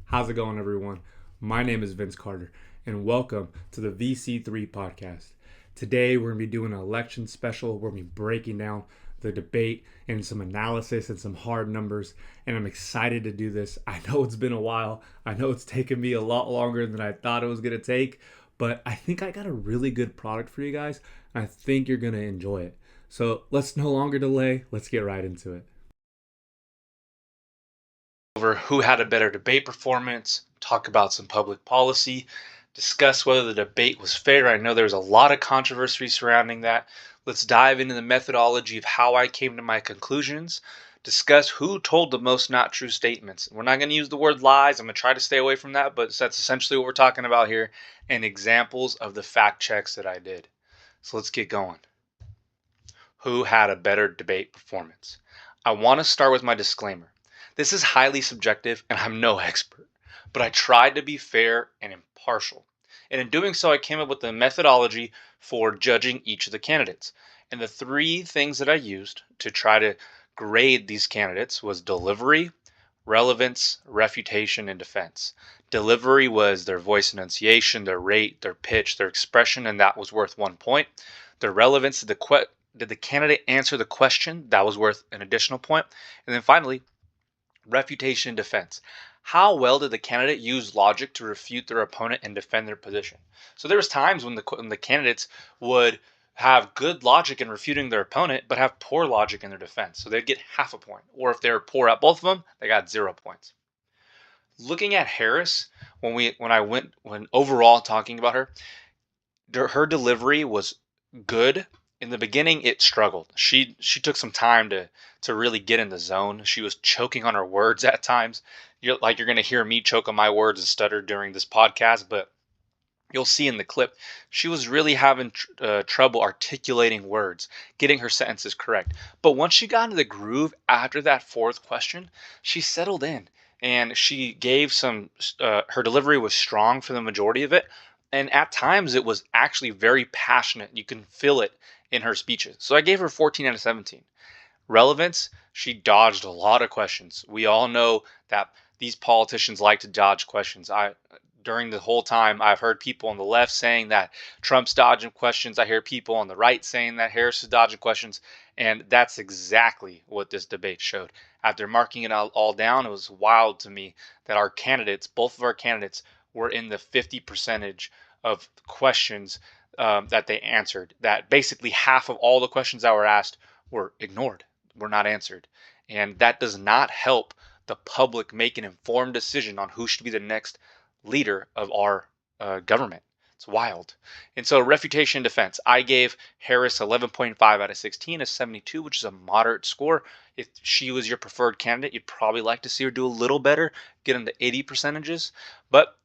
How's it going, everyone? My name is Vince Carter, and welcome to the VC3 Podcast. Today, we're going to be doing an election special. We're going to be breaking down the debate and some analysis and some hard numbers, and I'm excited to do this. I know it's been a while. I know it's taken me a lot longer than I thought it was going to take, but I think I got a really good product for you guys, and I think you're going to enjoy it. So let's no longer delay. Let's get right into it. Over who had a better debate performance, talk about some public policy, discuss whether the debate was fair. I know there's a lot of controversy surrounding that. Let's dive into the methodology of how I came to my conclusions, discuss who told the most not true statements. We're not going to use the word lies. I'm going to try to stay away from that, but that's essentially what we're talking about here, and examples of the fact checks that I did. So let's get going. Who had a better debate performance? I want to start with my disclaimer. This is highly subjective and I'm no expert, but I tried to be fair and impartial. And in doing so, I came up with a methodology for judging each of the candidates. And the three things that I used to try to grade these candidates was delivery, relevance, refutation, and defense. Delivery was their voice enunciation, their rate, their pitch, their expression, and that was worth 1 point. Their relevance, did the candidate answer the question? That was worth an additional point. And then finally, refutation and defense. How well did the candidate use logic to refute their opponent and defend their position? So there was times when the candidates would have good logic in refuting their opponent, but have poor logic in their defense. So they'd get half a point. Or if they were poor at both of them, they got 0 points. Looking at Harris, when overall talking about her delivery was good. In the beginning, it struggled. She took some time to really get in the zone. She was choking on her words at times. You're going to hear me choke on my words and stutter during this podcast, but you'll see in the clip, she was really having trouble articulating words, getting her sentences correct. But once she got into the groove after that fourth question, she settled in and she gave her delivery was strong for the majority of it. And at times it was actually very passionate. You can feel it in her speeches. So I gave her 14 out of 17. Relevance, she dodged a lot of questions. We all know that these politicians like to dodge questions. During the whole time, I've heard people on the left saying that Trump's dodging questions. I hear people on the right saying that Harris is dodging questions. And that's exactly what this debate showed. After marking it all down, it was wild to me that both of our candidates, were in the 50% of questions that they answered. That basically half of all the questions that were asked were ignored, were not answered. And that does not help the public make an informed decision on who should be the next leader of our government. It's wild. And so refutation and defense, I gave Harris 11.5 out of 16, a 72, which is a moderate score. If she was your preferred candidate, you'd probably like to see her do a little better, get in the 80 percentages. But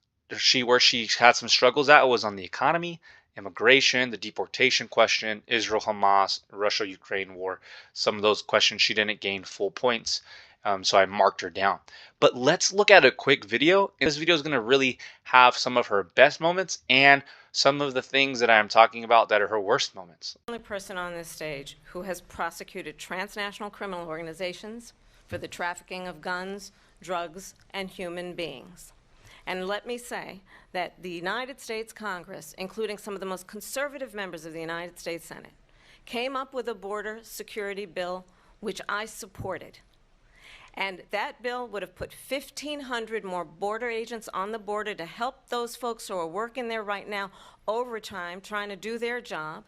where she had some struggles at was on the economy, immigration, the deportation question, Israel, Hamas, Russia, Ukraine war. Some of those questions she didn't gain full points. So I marked her down. But let's look at a quick video. And this video is going to really have some of her best moments and some of the things that I'm talking about that are her worst moments. The only person on this stage who has prosecuted transnational criminal organizations for the trafficking of guns, drugs, and human beings. And let me say that the United States Congress, including some of the most conservative members of the United States Senate, came up with a border security bill which I supported. And that bill would have put 1,500 more border agents on the border to help those folks who are working there right now overtime trying to do their job.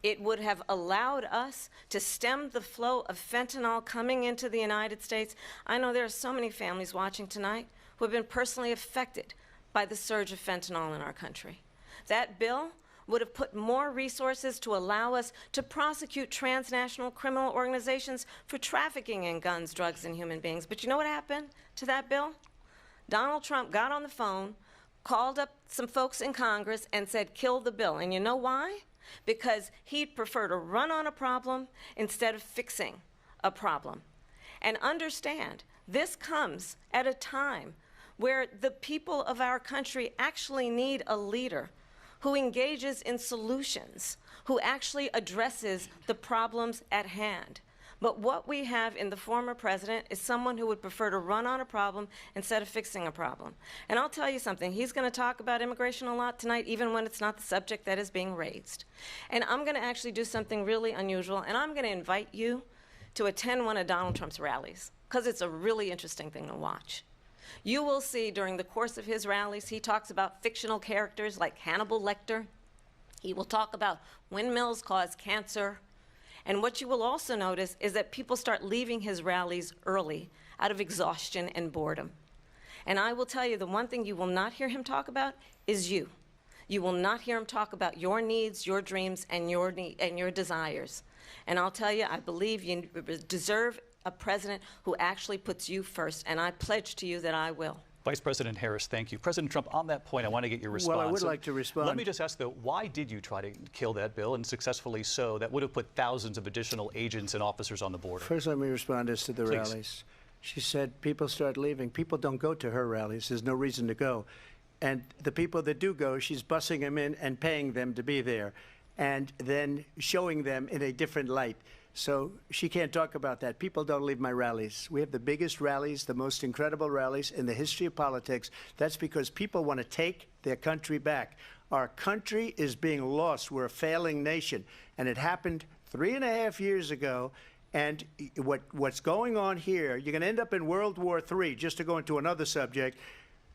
It would have allowed us to stem the flow of fentanyl coming into the United States. I know there are so many families watching tonight who have been personally affected by the surge of fentanyl in our country. That bill would have put more resources to allow us to prosecute transnational criminal organizations for trafficking in guns, drugs, and human beings. But you know what happened to that bill? Donald Trump got on the phone, called up some folks in Congress, and said, kill the bill. And you know why? Because he'd prefer to run on a problem instead of fixing a problem. And understand, this comes at a time where the people of our country actually need a leader who engages in solutions, who actually addresses the problems at hand. But what we have in the former president is someone who would prefer to run on a problem instead of fixing a problem. And I'll tell you something, he's going to talk about immigration a lot tonight, even when it's not the subject that is being raised. And I'm going to actually do something really unusual, and I'm going to invite you to attend one of Donald Trump's rallies, because it's a really interesting thing to watch. You will see during the course of his rallies, he talks about fictional characters like Hannibal Lecter. He will talk about windmills cause cancer. And what you will also notice is that people start leaving his rallies early out of exhaustion and boredom. And I will tell you, the one thing you will not hear him talk about is you. You will not hear him talk about your needs, your dreams, and your desires. And I'll tell you, I believe you deserve a president who actually puts you first, and I pledge to you that I will. Vice President Harris, thank you. President Trump, on that point, I want to get your response. Well, I would like to respond. Let me just ask, though, why did you try to kill that bill, and successfully so? That would have put thousands of additional agents and officers on the border. First, let me respond as to the rallies. She said people start leaving. People don't go to her rallies. There's no reason to go. And the people that do go, she's bussing them in and paying them to be there, and then showing them in a different light. So she can't talk about that. People don't leave my rallies. We have the biggest rallies, the most incredible rallies in the history of politics. That's because people want to take their country back. Our country is being lost. We're a failing nation. And it happened 3.5 years ago. And what's going on here, you're going to end up in World War III, just to go into another subject.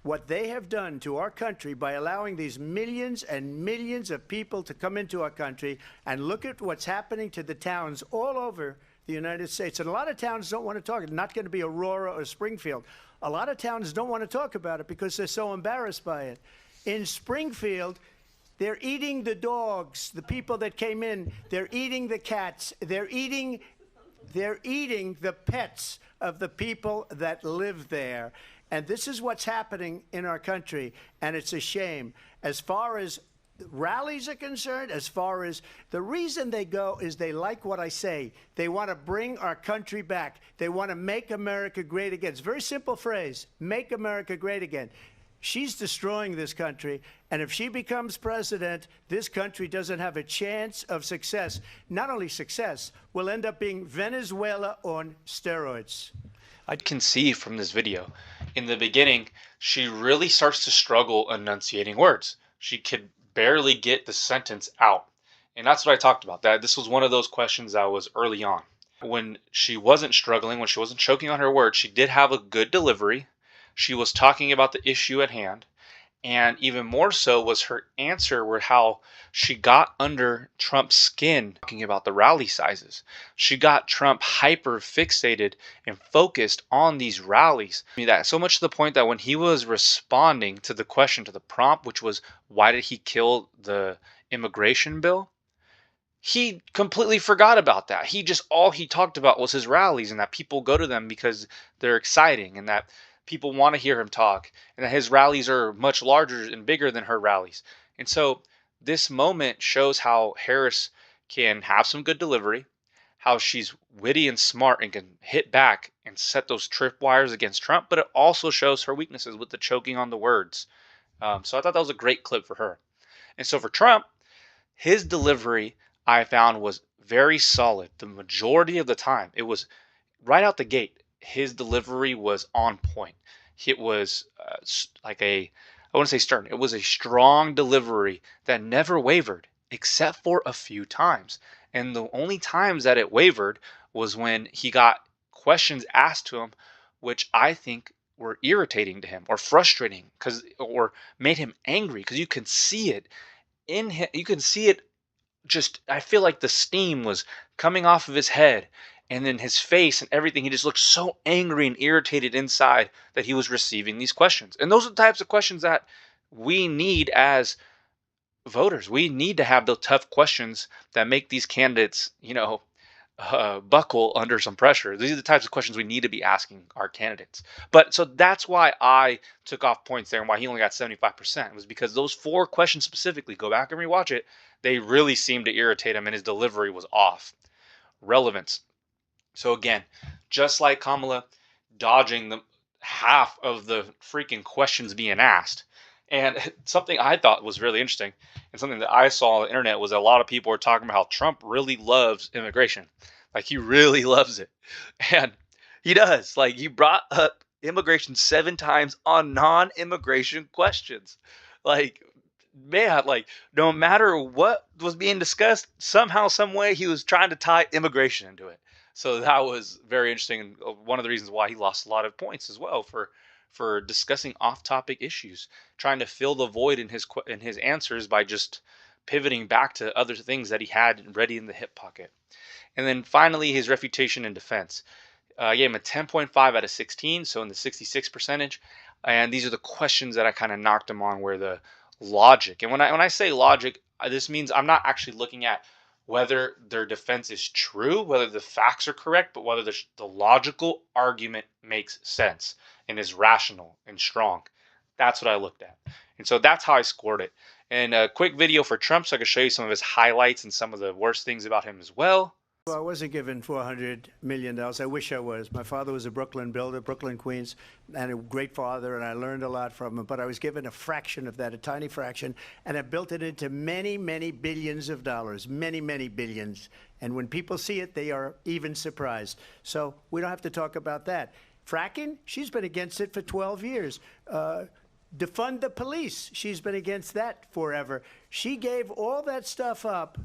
What they have done to our country by allowing these millions and millions of people to come into our country, and look at what's happening to the towns all over the United States. And a lot of towns don't want to talk. It's not going to be Aurora or Springfield. A lot of towns don't want to talk about it because they're so embarrassed by it. In Springfield, they're eating the dogs, the people that came in. They're eating the cats. They're eating the pets of the people that live there. And this is what's happening in our country, and it's a shame. As far as rallies are concerned, as far as the reason they go is they like what I say. They want to bring our country back. They want to make America great again. It's a very simple phrase, make America great again. She's destroying this country, and if she becomes president, this country doesn't have a chance of success. Not only success, we'll end up being Venezuela on steroids. I can see from this video, in the beginning, she really starts to struggle enunciating words. She could barely get the sentence out. And that's what I talked about. That this was one of those questions that was early on. When she wasn't struggling, when she wasn't choking on her words, she did have a good delivery. She was talking about the issue at hand. And even more so was her answer, where how she got under Trump's skin, talking about the rally sizes. She got Trump hyper fixated and focused on these rallies. I mean, that so much to the point that when he was responding to the question, to the prompt, which was, why did he kill the immigration bill? He completely forgot about that. All he talked about was his rallies, and that people go to them because they're exciting, and that people want to hear him talk, and that his rallies are much larger and bigger than her rallies. And so this moment shows how Harris can have some good delivery, how she's witty and smart and can hit back and set those tripwires against Trump, but it also shows her weaknesses with the choking on the words. So I thought that was a great clip for her. And so for Trump, his delivery I found was very solid. The majority of the time, it was right out the gate. His delivery was on point. It was I wouldn't say stern. It was a strong delivery that never wavered, except for a few times. And the only times that it wavered was when he got questions asked to him, which I think were irritating to him or frustrating, or made him angry, because you can see it in him. You can see it. I feel like the steam was coming off of his head. And then his face and everything, he just looked so angry and irritated inside that he was receiving these questions. And those are the types of questions that we need as voters. We need to have the tough questions that make these candidates, buckle under some pressure. These are the types of questions we need to be asking our candidates. But so that's why I took off points there, and why he only got 75%. It was because those 4 questions specifically, go back and rewatch it, they really seemed to irritate him, and his delivery was off. Relevance. So again, just like Kamala dodging the half of the freaking questions being asked. And something I thought was really interesting, and something that I saw on the internet, was a lot of people were talking about how Trump really loves immigration. Like he really loves it. And he does. Like he brought up immigration 7 times on non-immigration questions. Like, man, like no matter what was being discussed, somehow, some way he was trying to tie immigration into it. So that was very interesting, and one of the reasons why he lost a lot of points as well for discussing off-topic issues, trying to fill the void in his answers by just pivoting back to other things that he had ready in the hip pocket. And then finally, his refutation and defense. I gave him a 10.5 out of 16, so in the 66%. And these are the questions that I kind of knocked him on, where the logic. And when I say logic, this means I'm not actually looking at whether their defense is true, whether the facts are correct, but whether the logical argument makes sense and is rational and strong. That's what I looked at. And so that's how I scored it. And a quick video for Trump so I can show you some of his highlights and some of the worst things about him as well. Well, I wasn't given $400 million. I wish I was. My father was a Brooklyn builder, Brooklyn, Queens, and a great father, and I learned a lot from him. But I was given a fraction of that, a tiny fraction, and I built it into many, many billions of dollars, many, many billions. And when people see it, they are even surprised. So we don't have to talk about that. Fracking, she's been against it for 12 years. Defund the police, she's been against that forever. She gave all that stuff up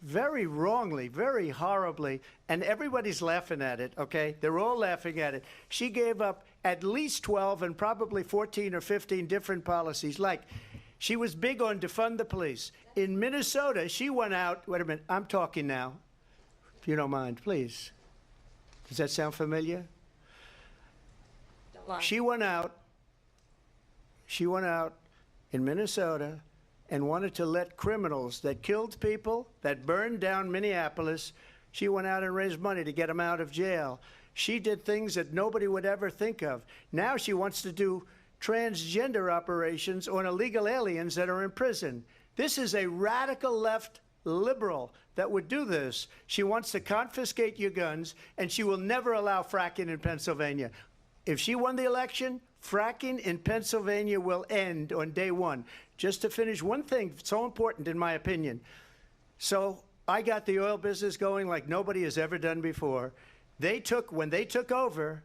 very wrongly, very horribly, and everybody's laughing at it, okay? They're all laughing at it. She gave up at least 12 and probably 14 or 15 different policies. Like, she was big on defund the police. In Minnesota, she went out, wait a minute, I'm talking now, if you don't mind, please. Does that sound familiar? Don't lie. She went out in Minnesota and wanted to let criminals that killed people, that burned down Minneapolis, she went out and raised money to get them out of jail. She did things that nobody would ever think of. Now she wants to do transgender operations on illegal aliens that are in prison. This is a radical left liberal that would do this. She wants to confiscate your guns, and she will never allow fracking in Pennsylvania. If she won the election, fracking in Pennsylvania will end on day one. Just to finish, one thing so important in my opinion. So I got the oil business going like nobody has ever done before. When they took over,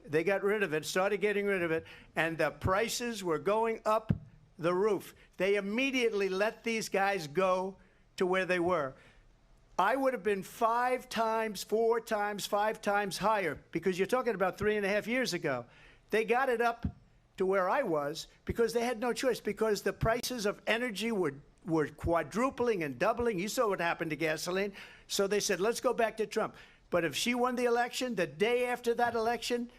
they got rid of it, started getting rid of it, and the prices were going up the roof. They immediately let these guys go to where they were. I would have been 5 times, 4 times, 5 times higher, because you're talking about 3.5 years ago. They got it up to where I was because they had no choice, because the prices of energy were quadrupling and doubling. You saw what happened to gasoline. So they said, let's go back to Trump. But if she won the election, the day after that election,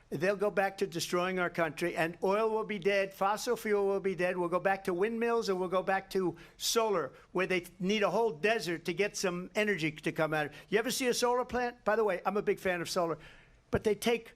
they'll go back to destroying our country, and oil will be dead, fossil fuel will be dead, we'll go back to windmills, and we'll go back to solar, where they need a whole desert to get some energy to come out of. You ever see a solar plant? By the way, I'm a big fan of solar, but they take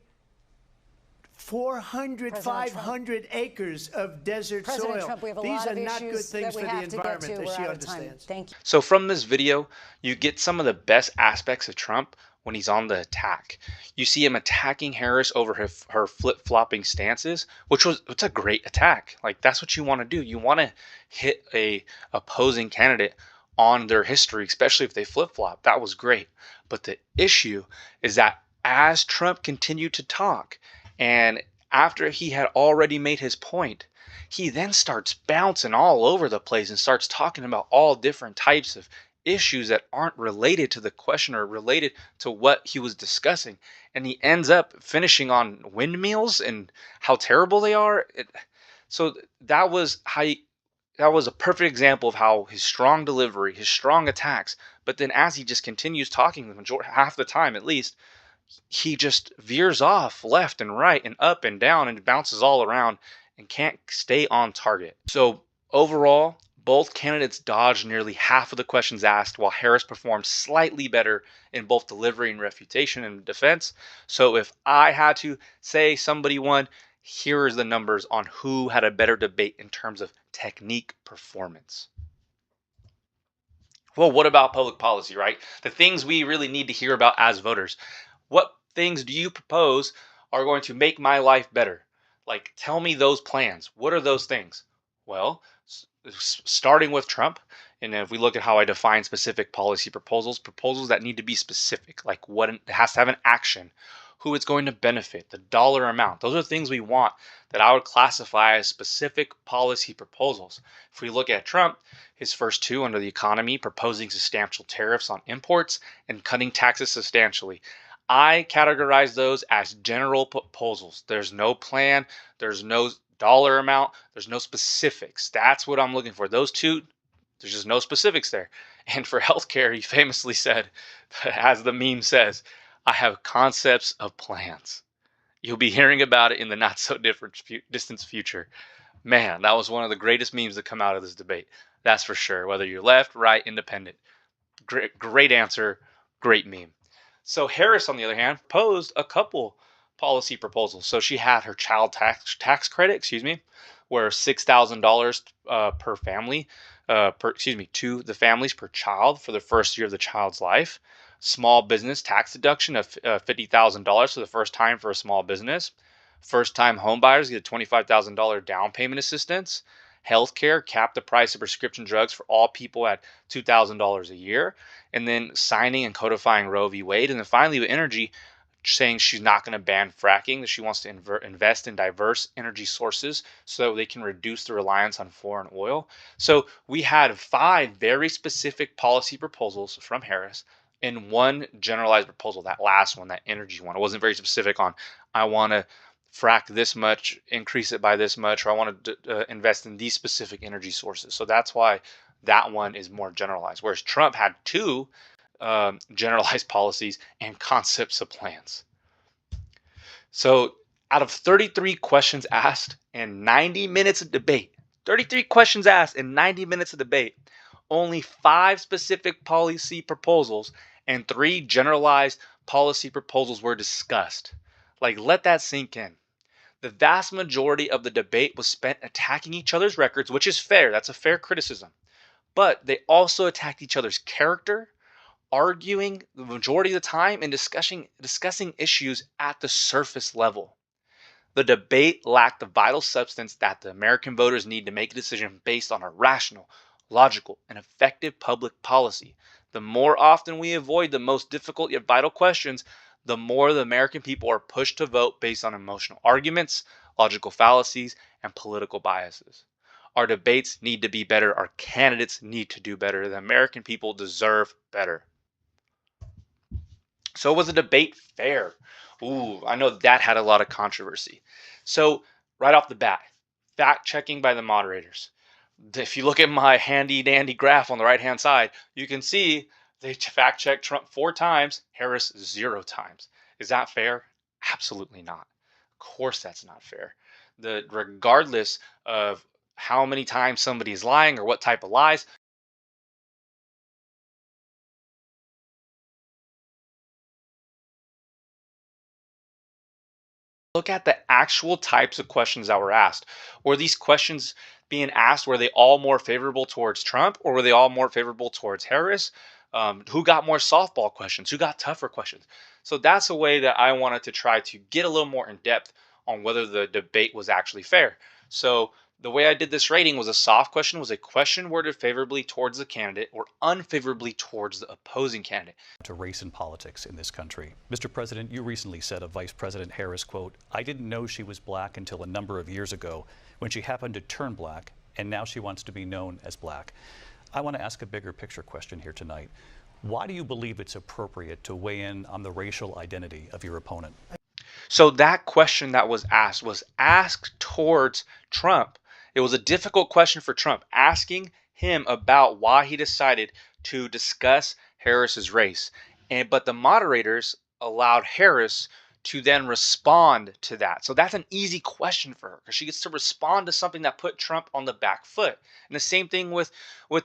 400, 500 acres of desert soil. Trump, we have a These lot are of not good issues things that for we the have to get environment, to. as We're she out of time. understands. Thank you. So from this video, you get some of the best aspects of Trump when he's on the attack. You see him attacking Harris over her flip-flopping stances, it's a great attack. Like, that's what you want to do. You want to hit a opposing candidate on their history, especially if they flip-flop. That was great. But the issue is that as Trump continued to talk, and after he had already made his point, he then starts bouncing all over the place and starts talking about all different types of issues that aren't related to the question or related to what he was discussing. And he ends up finishing on windmills and how terrible they are. So that was a perfect example of how his strong delivery, his strong attacks, but then as he just continues talking, half the time at least, he just veers off left and right and up and down and bounces all around and can't stay on target. So overall, both candidates dodged nearly half of the questions asked, while Harris performed slightly better in both delivery and refutation and defense. So if I had to say somebody won, here is the numbers on who had a better debate in terms of technique performance. Well, what about public policy, right? The things we really need to hear about as voters. What things do you propose are going to make my life better? Like, tell me those plans. What are those things? Well, starting with Trump, and if we look at how I define specific policy proposals, proposals that need to be specific, like what it has to have an action, who it's going to benefit, the dollar amount. Those are things we want that I would classify as specific policy proposals. If we look at Trump, his first two under the economy, proposing substantial tariffs on imports and cutting taxes substantially. I categorize those as general proposals. There's no plan, there's no dollar amount, there's no specifics. That's what I'm looking for. Those two, there's just no specifics there. And for healthcare, he famously said, as the meme says, I have concepts of plans. You'll be hearing about it in the not so distant future. Man, that was one of the greatest memes that come out of this debate. That's for sure. Whether you're left, right, independent. Great answer, great meme. So Harris, on the other hand, posed a couple policy proposals. So she had her child tax credit, where $6,000 per family, to the families per child for the first year of the child's life. Small business tax deduction of $50,000 for the first time for a small business. First-time home buyers get a $25,000 down payment assistance. Healthcare, cap the price of prescription drugs for all people at $2,000 a year. And then signing and codifying Roe v. Wade. And then finally with energy, saying she's not going to ban fracking, that she wants to invest in diverse energy sources so that they can reduce the reliance on foreign oil. So we had 5 very specific policy proposals from Harris and one generalized proposal, that last one, that energy one. It wasn't very specific on, I want to frack this much, increase it by this much, or I want to invest in these specific energy sources. So that's why that one is more generalized. Whereas Trump had 2 generalized policies and concepts of plans. So out of 33 questions asked and 90 minutes of debate, 33 questions asked and 90 minutes of debate, only 5 specific policy proposals and 3 generalized policy proposals were discussed. Like, let that sink in. The vast majority of the debate was spent attacking each other's records, which is fair. That's a fair criticism. But they also attacked each other's character, arguing the majority of the time and discussing issues at the surface level. The debate lacked the vital substance that the American voters need to make a decision based on a rational, logical, and effective public policy. The more often we avoid the most difficult yet vital questions, the more the American people are pushed to vote based on emotional arguments, logical fallacies, and political biases. Our debates need to be better. Our candidates need to do better. The American people deserve better. So was the debate fair? Ooh, I know that had a lot of controversy. So right off the bat, fact checking by the moderators. If you look at my handy dandy graph on the right hand side, you can see they fact checked Trump 4 times, Harris 0 times. Is that fair? Absolutely not. Of course that's not fair. Regardless of how many times somebody is lying or what type of lies, look at the actual types of questions that were asked. Were these questions being asked, were they all more favorable towards Trump, or were they all more favorable towards Harris? Who got more softball questions? Who got tougher questions? So that's a way that I wanted to try to get a little more in depth on whether the debate was actually fair. So the way I did this rating was a soft question was a question worded favorably towards the candidate or unfavorably towards the opposing candidate. To race and politics in this country. Mr. President, you recently said of Vice President Harris, quote, "I didn't know she was black until a number of years ago when she happened to turn black, and now she wants to be known as black." I want to ask a bigger picture question here tonight. Why do you believe it's appropriate to weigh in on the racial identity of your opponent? So that question that was asked towards Trump. It was a difficult question for Trump, asking him about why he decided to discuss Harris's race. But the moderators allowed Harris to then respond to that. So that's an easy question for her because she gets to respond to something that put Trump on the back foot. And the same thing with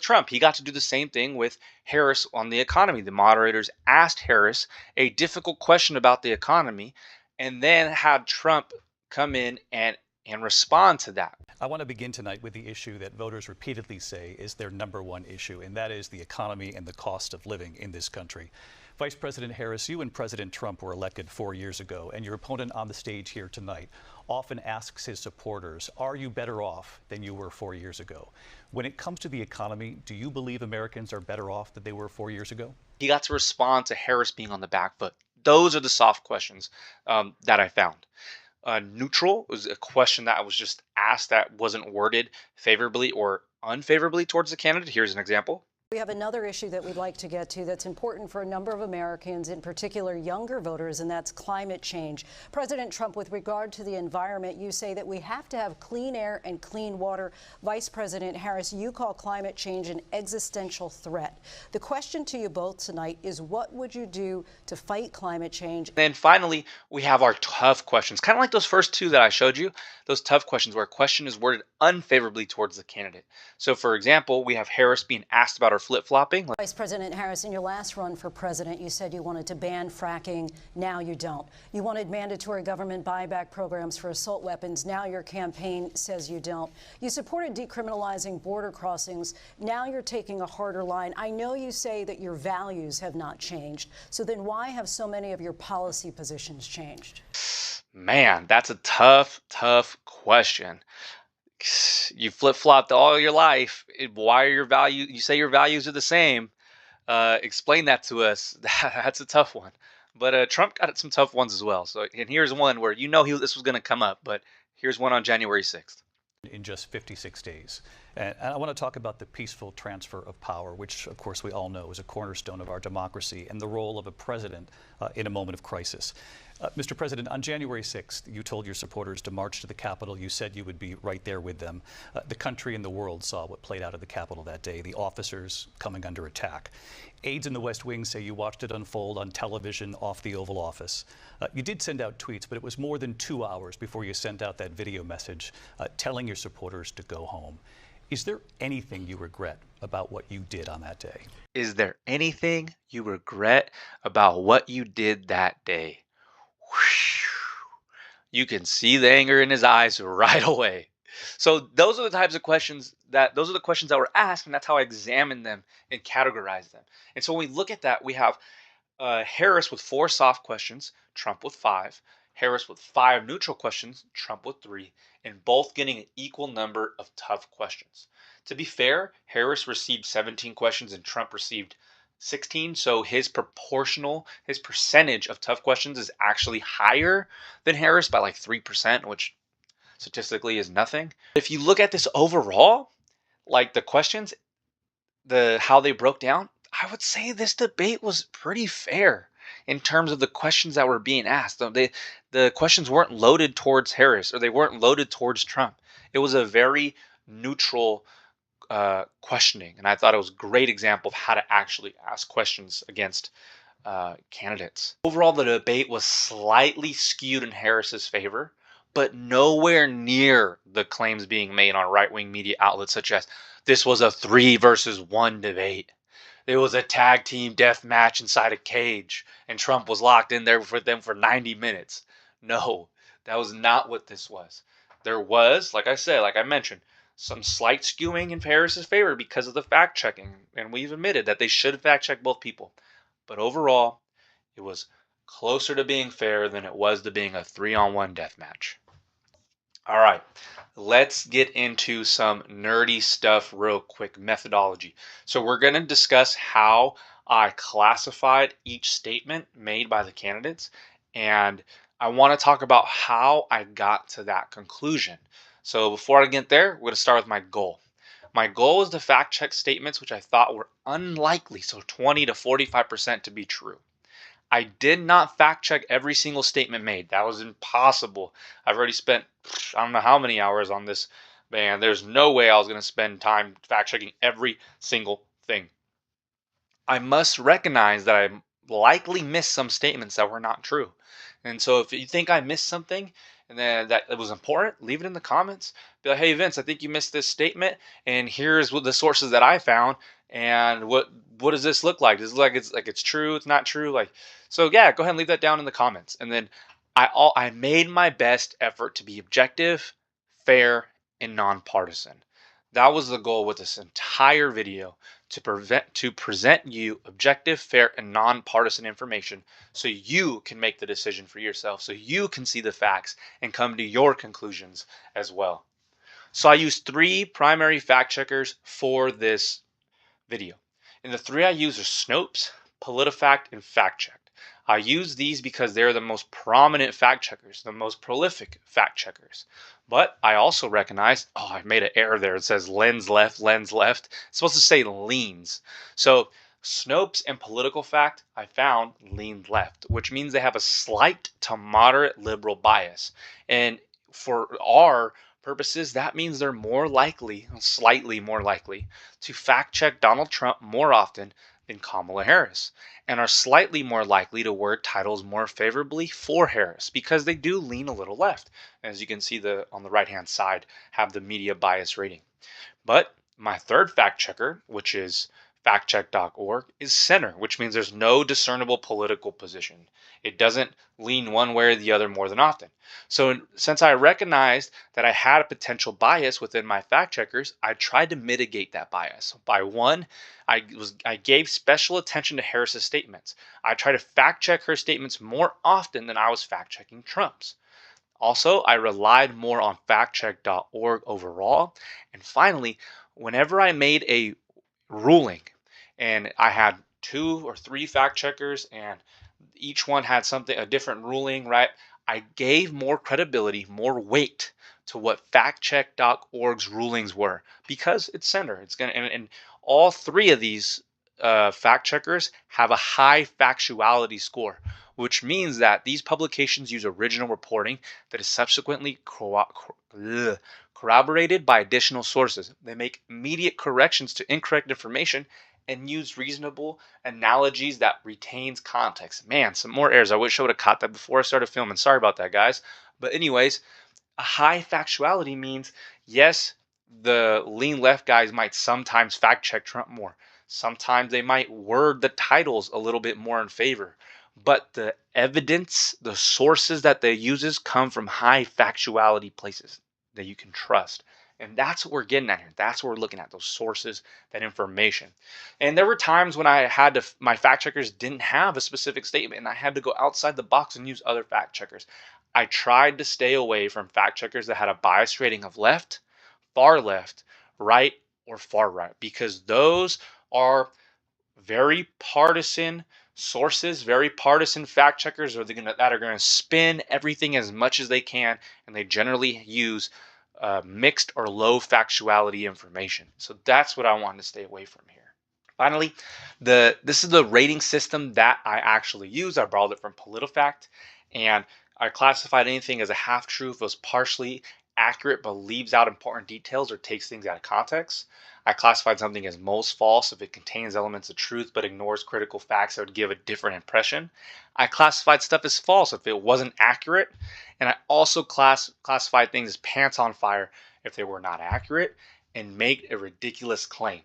Trump. He got to do the same thing with Harris on the economy. The moderators asked Harris a difficult question about the economy and then had Trump come in and respond to that. I want to begin tonight with the issue that voters repeatedly say is their #1 issue, and that is the economy and the cost of living in this country. Vice President Harris, you and President Trump were elected 4 years ago, and your opponent on the stage here tonight often asks his supporters, are you better off than you were 4 years ago? When it comes to the economy, do you believe Americans are better off than they were 4 years ago? He got to respond to Harris being on the back foot. Those are the soft questions that I found. Neutral was a question that was just asked that wasn't worded favorably or unfavorably towards the candidate. Here's an example. We have another issue that we'd like to get to that's important for a number of Americans, in particular younger voters, and that's climate change. President Trump, with regard to the environment, you say that we have to have clean air and clean water. Vice President Harris, you call climate change an existential threat. The question to you both tonight is, what would you do to fight climate change? Then finally, we have our tough questions, kind of like those first two that I showed you, those tough questions where a question is worded unfavorably towards the candidate. So, for example, we have Harris being asked about her flip-flopping. Vice President Harris, in your last run for president, you said you wanted to ban fracking. Now you don't. You wanted mandatory government buyback programs for assault weapons. Now your campaign says you don't. You supported decriminalizing border crossings. Now you're taking a harder line. I know you say that your values have not changed. So then why have so many of your policy positions changed? Man, that's a tough question. You flip-flopped all your life. Why are your values? You say your values are the same. Explain that to us. That's a tough one. But Trump got some tough ones as well. So, and here's one where this was going to come up, but here's one on January 6th. In just 56 days. And I want to talk about the peaceful transfer of power, which, of course, we all know is a cornerstone of our democracy, and the role of a president in a moment of crisis. Mr. President, on January 6th, you told your supporters to march to the Capitol. You said you would be right there with them. The country and the world saw what played out at the Capitol that day, the officers coming under attack. Aides in the West Wing say you watched it unfold on television off the Oval Office. You did send out tweets, but it was more than 2 hours before you sent out that video message telling your supporters to go home. Is there anything you regret about what you did on that day? Is there anything you regret about what you did that day? You can see the anger in his eyes right away. So those are the types of questions that were asked, and that's how I examined them and categorized them. And so when we look at that, we have Harris with 4 soft questions, Trump with 5, Harris with 5 neutral questions, Trump with 3, and both getting an equal number of tough questions. To be fair, Harris received 17 questions and Trump received 16, so his percentage of tough questions is actually higher than Harris by like 3%, which statistically is nothing. If you look at this overall, like the questions, how they broke down, I would say this debate was pretty fair in terms of the questions that were being asked. The questions weren't loaded towards Harris or they weren't loaded towards Trump. It was a very neutral questioning, and I thought it was a great example of how to actually ask questions against candidates. Overall, the debate was slightly skewed in Harris's favor, but nowhere near the claims being made on right-wing media outlets such as this was a 3 versus 1 debate. It was a tag team death match inside a cage, and Trump was locked in there with them for 90 minutes. No, that was not what this was. There was, like I mentioned, some slight skewing in Harris's favor because of the fact checking, and we've admitted that they should fact check both people. But overall, it was closer to being fair than it was to being a 3-on-1 death match. All right, let's get into some nerdy stuff real quick, methodology. So we're going to discuss how I classified each statement made by the candidates, and I want to talk about how I got to that conclusion. So before I get there, we're going to start with my goal. My goal was to fact check statements which I thought were unlikely, so 20 to 45% to be true. I did not fact check every single statement made. That was impossible. I've already spent I don't know how many hours on this, man. There's no way I was going to spend time fact checking every single thing. I must recognize that I likely missed some statements that were not true. And so if you think I missed something and then that it was important, leave it in the comments. Be like, hey, Vince, I think you missed this statement, and here's what the sources that I found. And what does this look like? Does it look like it's true? It's not true? So yeah, go ahead and leave that down in the comments. And then I made my best effort to be objective, fair, and nonpartisan. That was the goal with this entire video, to present you objective, fair, and nonpartisan information so you can make the decision for yourself, so you can see the facts and come to your conclusions as well. So I used 3 primary fact checkers for this video. And the 3 I use are Snopes, PolitiFact, and FactChecked. I use these because they're the most prominent fact checkers, the most prolific fact checkers. But I also recognize, I made an error there. It says lens left. It's supposed to say leans. So Snopes and Political Fact, I found lean left, which means they have a slight to moderate liberal bias. And for our purposes, that means they're more likely, slightly more likely, to fact check Donald Trump more often than Kamala Harris, and are slightly more likely to word titles more favorably for Harris because they do lean a little left. As you can see, on the right hand side have the media bias rating. But my third fact checker, which is factcheck.org, is center, which means there's no discernible political position. It doesn't lean one way or the other more than often. So since I recognized that I had a potential bias within my fact checkers, I tried to mitigate that bias. By one, I gave special attention to Harris's statements. I tried to fact check her statements more often than I was fact checking Trump's. Also, I relied more on factcheck.org overall. And finally, whenever I made a ruling and I had 2 or 3 fact checkers and each one had a different ruling, right? I gave more credibility, more weight to what factcheck.org's rulings were because it's center. It's gonna and all 3 of these fact checkers have a high factuality score, which means that these publications use original reporting that is subsequently corroborated by additional sources. They make immediate corrections to incorrect information and use reasonable analogies that retains context. Man, some more errors. I wish I would have caught that before I started filming. Sorry about that, guys. But anyways, a high factuality means, yes, the lean left guys might sometimes fact check Trump more. Sometimes they might word the titles a little bit more in favor. But the evidence, the sources that they uses come from high factuality places that you can trust. And that's what we're getting at here. That's what we're looking at, those sources, that information. And there were times when my fact checkers didn't have a specific statement and I had to go outside the box and use other fact checkers. I tried to stay away from fact checkers that had a bias rating of left, far left, right, or far right, because those are very partisan sources, very partisan fact checkers that are going to spin everything as much as they can, and they generally use mixed or low factuality information. So that's what I wanted to stay away from here. Finally, this is the rating system that I actually use. I borrowed it from PolitiFact, and I classified anything as a half-truth, if it was partially accurate but leaves out important details or takes things out of context. I classified something as most false if it contains elements of truth but ignores critical facts that would give a different impression. I classified stuff as false if it wasn't accurate. And I also classified things as pants on fire if they were not accurate and make a ridiculous claim.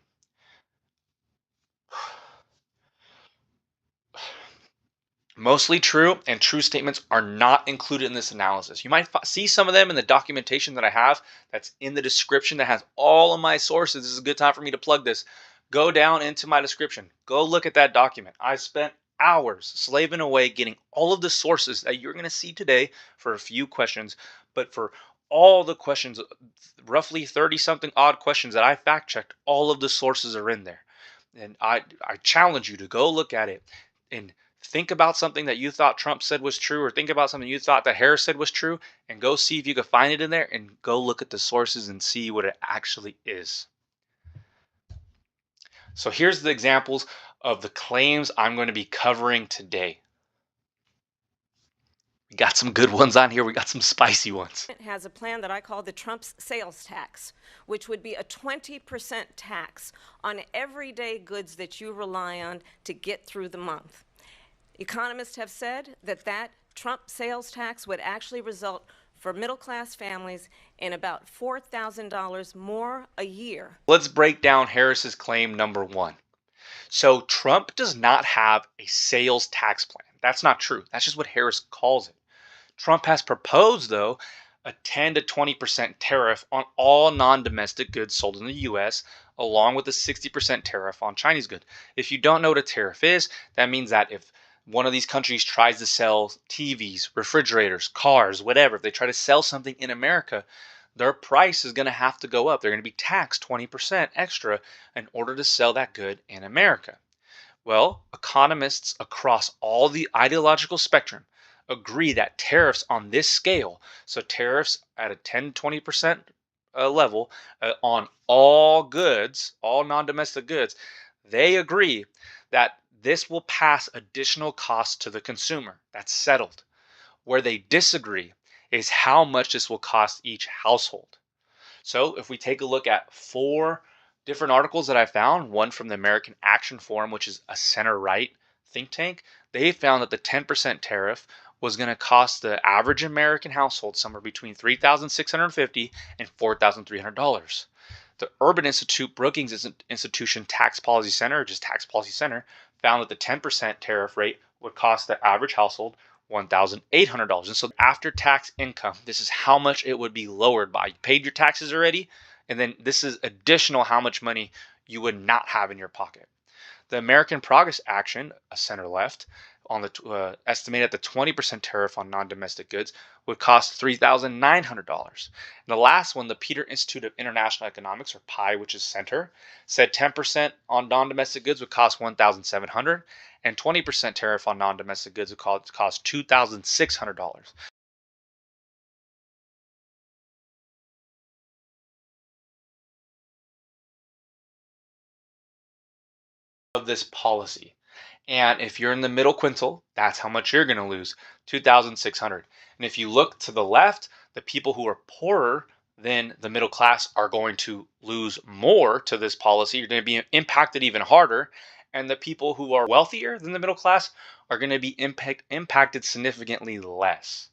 Mostly true and true statements are not included in this analysis. You might see some of them in the documentation that I have that's in the description that has all of my sources. This is a good time for me to plug this. Go down into my description. Go look at that document. I spent hours slaving away getting all of the sources that you're going to see today for a few questions, but for all the questions, roughly 30-something odd questions that I fact-checked, all of the sources are in there. And I challenge you to go look at it and think about something that you thought Trump said was true, or think about something you thought that Harris said was true, and go see if you can find it in there and go look at the sources and see what it actually is. So here's the examples of the claims I'm going to be covering today. We got some good ones on here. We got some spicy ones. It has a plan that I call the Trump's sales tax, which would be a 20% tax on everyday goods that you rely on to get through the month. Economists have said that Trump sales tax would actually result for middle-class families in about $4,000 more a year. Let's break down Harris's claim number 1. So Trump does not have a sales tax plan. That's not true. That's just what Harris calls it. Trump has proposed, though, a 10 to 20% tariff on all non-domestic goods sold in the U.S., along with a 60% tariff on Chinese goods. If you don't know what a tariff is, that means that if one of these countries tries to sell TVs, refrigerators, cars, whatever, if they try to sell something in America, their price is going to have to go up. They're going to be taxed 20% extra in order to sell that good in America. Well, economists across all the ideological spectrum agree that tariffs on this scale, so tariffs at a 10-20% level on all goods, all non-domestic goods, they agree that this will pass additional costs to the consumer. That's settled. Where they disagree is how much this will cost each household. So if we take a look at 4 different articles that I found, one from the American Action Forum, which is a center-right think tank, they found that the 10% tariff was going to cost the average American household somewhere between $3,650 and $4,300. The Urban Institute Brookings Institution Tax Policy Center, or just Tax Policy Center, found that the 10% tariff rate would cost the average household $1,800. And so after tax income, this is how much it would be lowered by. You paid your taxes already, and then this is additional how much money you would not have in your pocket. The American Progress Action, a center left, on the estimated the 20% tariff on non-domestic goods would cost $3,900. And the last one, the Peter Institute of International Economics, or PI, which is center, said 10% on non-domestic goods would cost $1,700, and 20% tariff on non-domestic goods would cost $2,600. Of this policy. And if you're in the middle quintile, that's how much you're going to lose, $2,600. And if you look to the left, the people who are poorer than the middle class are going to lose more to this policy. You're going to be impacted even harder. And the people who are wealthier than the middle class are going to be impacted significantly less.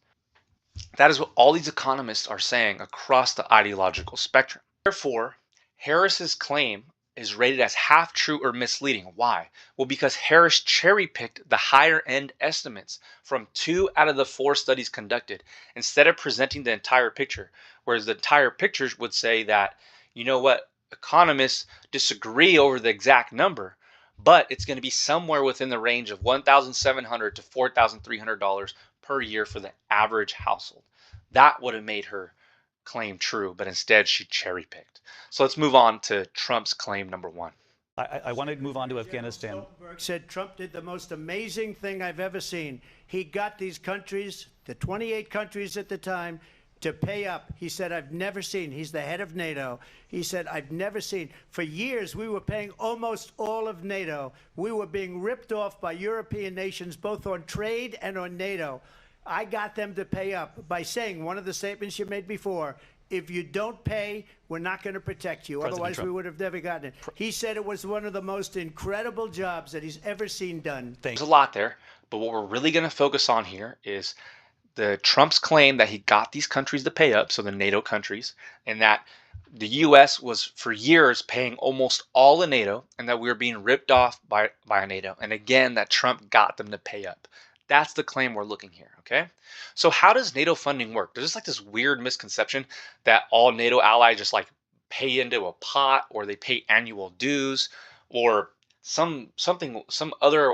That is what all these economists are saying across the ideological spectrum. Therefore, Harris's claim is rated as half true or misleading. Why? Well, because Harris cherry-picked the higher-end estimates from 2 out of the 4 studies conducted instead of presenting the entire picture, whereas the entire picture would say that, you know what, economists disagree over the exact number, but it's going to be somewhere within the range of $1,700 to $4,300 per year for the average household. That would have made her claim true, but instead she cherry-picked. So let's move on to Trump's claim number 1. I want to move on to Afghanistan. Stoltenberg said Trump did the most amazing thing I've ever seen. He got these countries, the 28 countries at the time, to pay up. He said, I've never seen. He's the head of NATO. He said, I've never seen. For years, we were paying almost all of NATO. We were being ripped off by European nations, both on trade and on NATO. I got them to pay up by saying one of the statements you made before, if you don't pay, we're not going to protect you. President Otherwise, Trump. we would have never gotten it. He said it was one of the most incredible jobs that he's ever seen done. There's a lot there, but what we're really going to focus on here is the Trump's claim that he got these countries to pay up, so the NATO countries, and that the U.S. was for years paying almost all of NATO, and that we were being ripped off by NATO. And again, that Trump got them to pay up. That's the claim we're looking here, okay? So how does NATO funding work? There's just like this weird misconception that all NATO allies just like pay into a pot, or they pay annual dues, or some other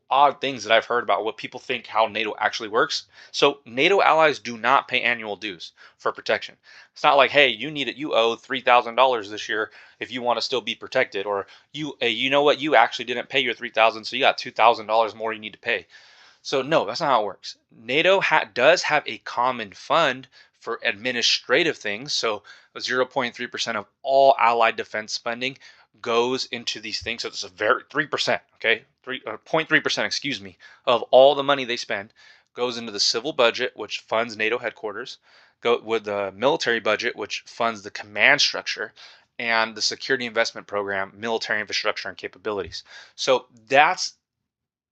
odd things that I've heard about what people think how NATO actually works. So NATO allies do not pay annual dues for protection. It's not like, hey, you owe $3,000 this year if you want to still be protected, or you know what, you actually didn't pay your $3,000, so you got $2,000 more you need to pay. So no, that's not how it works. NATO does have a common fund for administrative things. So 0.3% of all allied defense spending goes into these things. So it's a very 3%, okay, 0.3%, excuse me, of all the money they spend goes into the civil budget, which funds NATO headquarters, go with the military budget, which funds the command structure, and the security investment program, military infrastructure and capabilities. So that's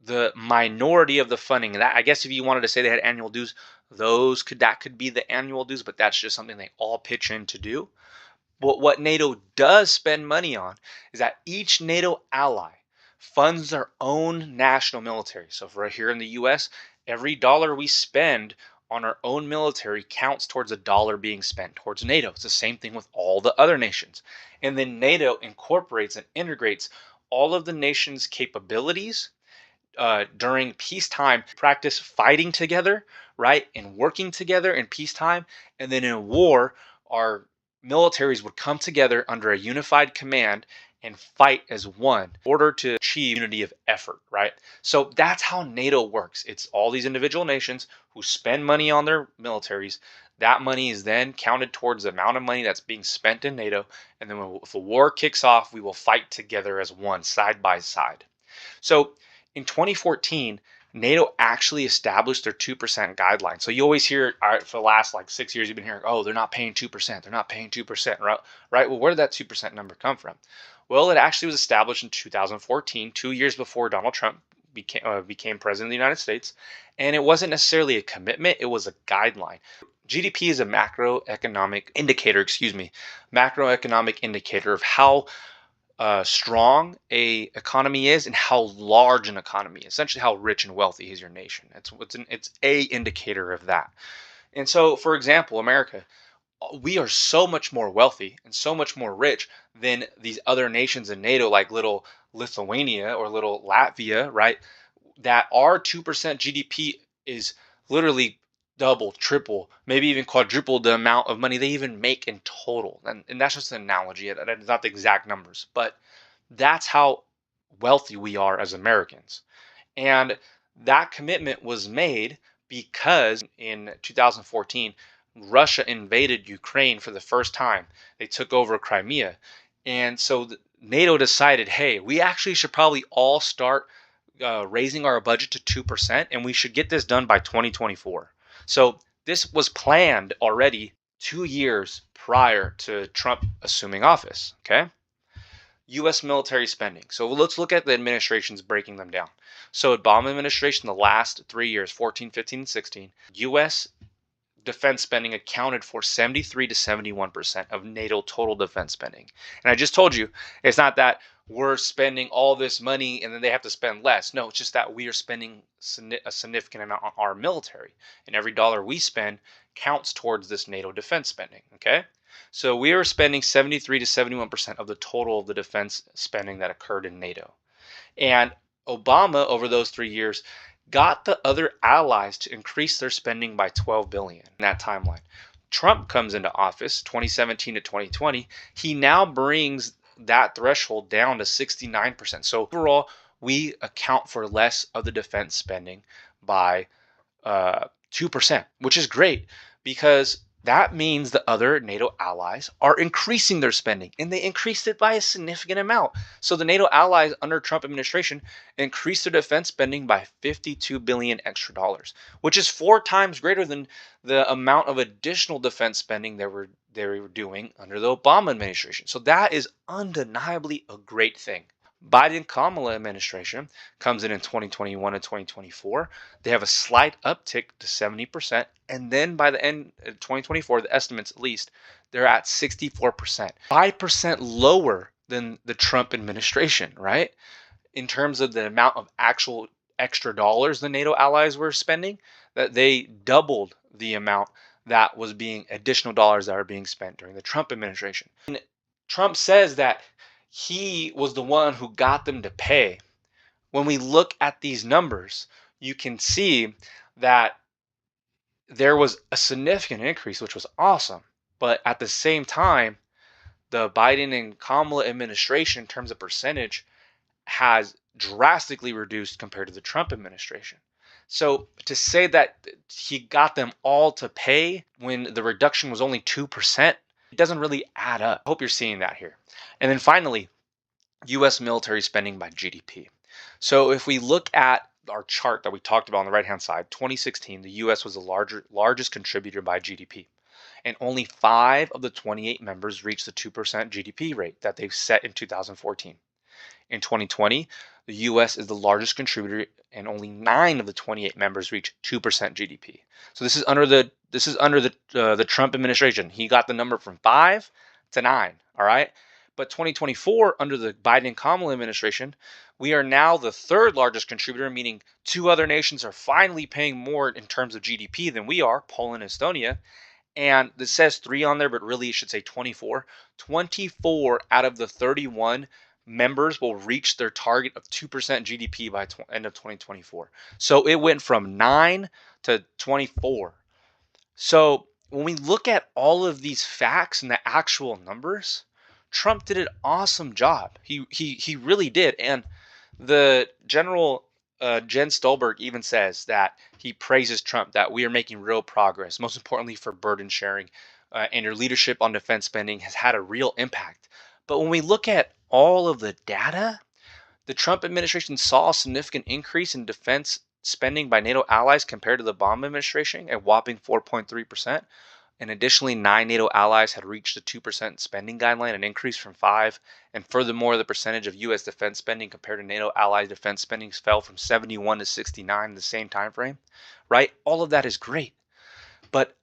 the minority of the funding. That, I guess if you wanted to say they had annual dues, that could be the annual dues, but that's just something they all pitch in to do. But what NATO does spend money on is that each NATO ally funds their own national military. So for here in the US, every dollar we spend on our own military counts towards a dollar being spent towards NATO. It's the same thing with all the other nations. And then NATO incorporates and integrates all of the nation's capabilities during peacetime, practice fighting together, right, and working together in peacetime. And then in war, our militaries would come together under a unified command and fight as one in order to achieve unity of effort, right? So that's how NATO works. It's all these individual nations who spend money on their militaries. That money is then counted towards the amount of money that's being spent in NATO. And then if a war kicks off, we will fight together as one, side by side. So in 2014, NATO actually established their 2% guideline. So you always hear, all right, for the last like 6 years, you've been hearing, oh, they're not paying 2%. They're not paying 2%, right? Well, where did that 2% number come from? Well, it actually was established in 2014, 2 years before Donald Trump became president of the United States. And it wasn't necessarily a commitment, it was a guideline. GDP is a macroeconomic indicator of how strong a economy is and how large an economy is, essentially how rich and wealthy is your nation. It's a indicator of that. And so, for example, America, we are so much more wealthy and so much more rich than these other nations in NATO, like little Lithuania or little Latvia, right? That our 2% GDP is literally double, triple, maybe even quadruple the amount of money they even make in total. And that's just an analogy. It's not the exact numbers, but that's how wealthy we are as Americans. And that commitment was made because in 2014, Russia invaded Ukraine for the first time. They took over Crimea. And so NATO decided, hey, we actually should probably all start raising our budget to 2%, and we should get this done by 2024. So this was planned already 2 years prior to Trump assuming office, okay? U.S. military spending. So let's look at the administrations, breaking them down. So Obama administration, the last 3 years, 14, 15, and 16, U.S. defense spending accounted for 73 to 71% of NATO total defense spending. And I just told you, it's not that we're spending all this money and then they have to spend less. No, it's just that we are spending a significant amount on our military. And every dollar we spend counts towards this NATO defense spending, okay? So we are spending 73 to 71% of the total of the defense spending that occurred in NATO. And Obama, over those 3 years, got the other allies to increase their spending by $12 billion in that timeline. Trump comes into office 2017 to 2020. He now brings that threshold down to 69%. So overall, we account for less of the defense spending by 2%, which is great because that means the other NATO allies are increasing their spending, and they increased it by a significant amount. So the NATO allies under Trump administration increased their defense spending by $52 billion extra dollars, which is 4 times greater than the amount of additional defense spending they were doing under the Obama administration. So that is undeniably a great thing. Biden-Kamala administration comes in 2021 and 2024. They have a slight uptick to 70%. And then by the end of 2024, the estimates at least, they're at 64%. 5% lower than the Trump administration, right? In terms of the amount of actual extra dollars the NATO allies were spending, that they doubled the amount that was being additional dollars that are being spent during the Trump administration. And Trump says that he was the one who got them to pay. When we look at these numbers, you can see that there was a significant increase, which was awesome. But at the same time, the Biden and Kamala administration, in terms of percentage, has drastically reduced compared to the Trump administration. So to say that he got them all to pay when the reduction was only 2%, it doesn't really add up. I hope you're seeing that here. And then finally, U.S. military spending by GDP. So if we look at our chart that we talked about on the right-hand side, 2016, the U.S. was the largest contributor by GDP. And only 5 of the 28 members reached the 2% GDP rate that they set in 2014. In 2020, the U.S. is the largest contributor, and only 9 of the 28 members reach 2% GDP. So this is under the Trump administration. He got the number from 5 to 9. All right. But 2024, under the Biden and Kamala administration, We are now the third largest contributor, meaning two other nations are finally paying more in terms of GDP than we are, Poland and Estonia. And it says 3 on there, but really it should say 24. 24 out of the 31 members will reach their target of 2% GDP by end of 2024. So it went from 9 to 24. So when we look at all of these facts and the actual numbers, Trump did an awesome job. He really did. And the general Jens Stolberg even says that he praises Trump, that we are making real progress. Most importantly, for burden sharing, and your leadership on defense spending has had a real impact. But when we look at all of the data, the Trump administration saw a significant increase in defense spending by NATO allies compared to the Obama administration, a whopping 4.3%. And additionally, 9 NATO allies had reached the 2% spending guideline, an increase from 5. And furthermore, the percentage of U.S. defense spending compared to NATO allies defense spending fell from 71 to 69 in the same time frame, right? All of that is great. But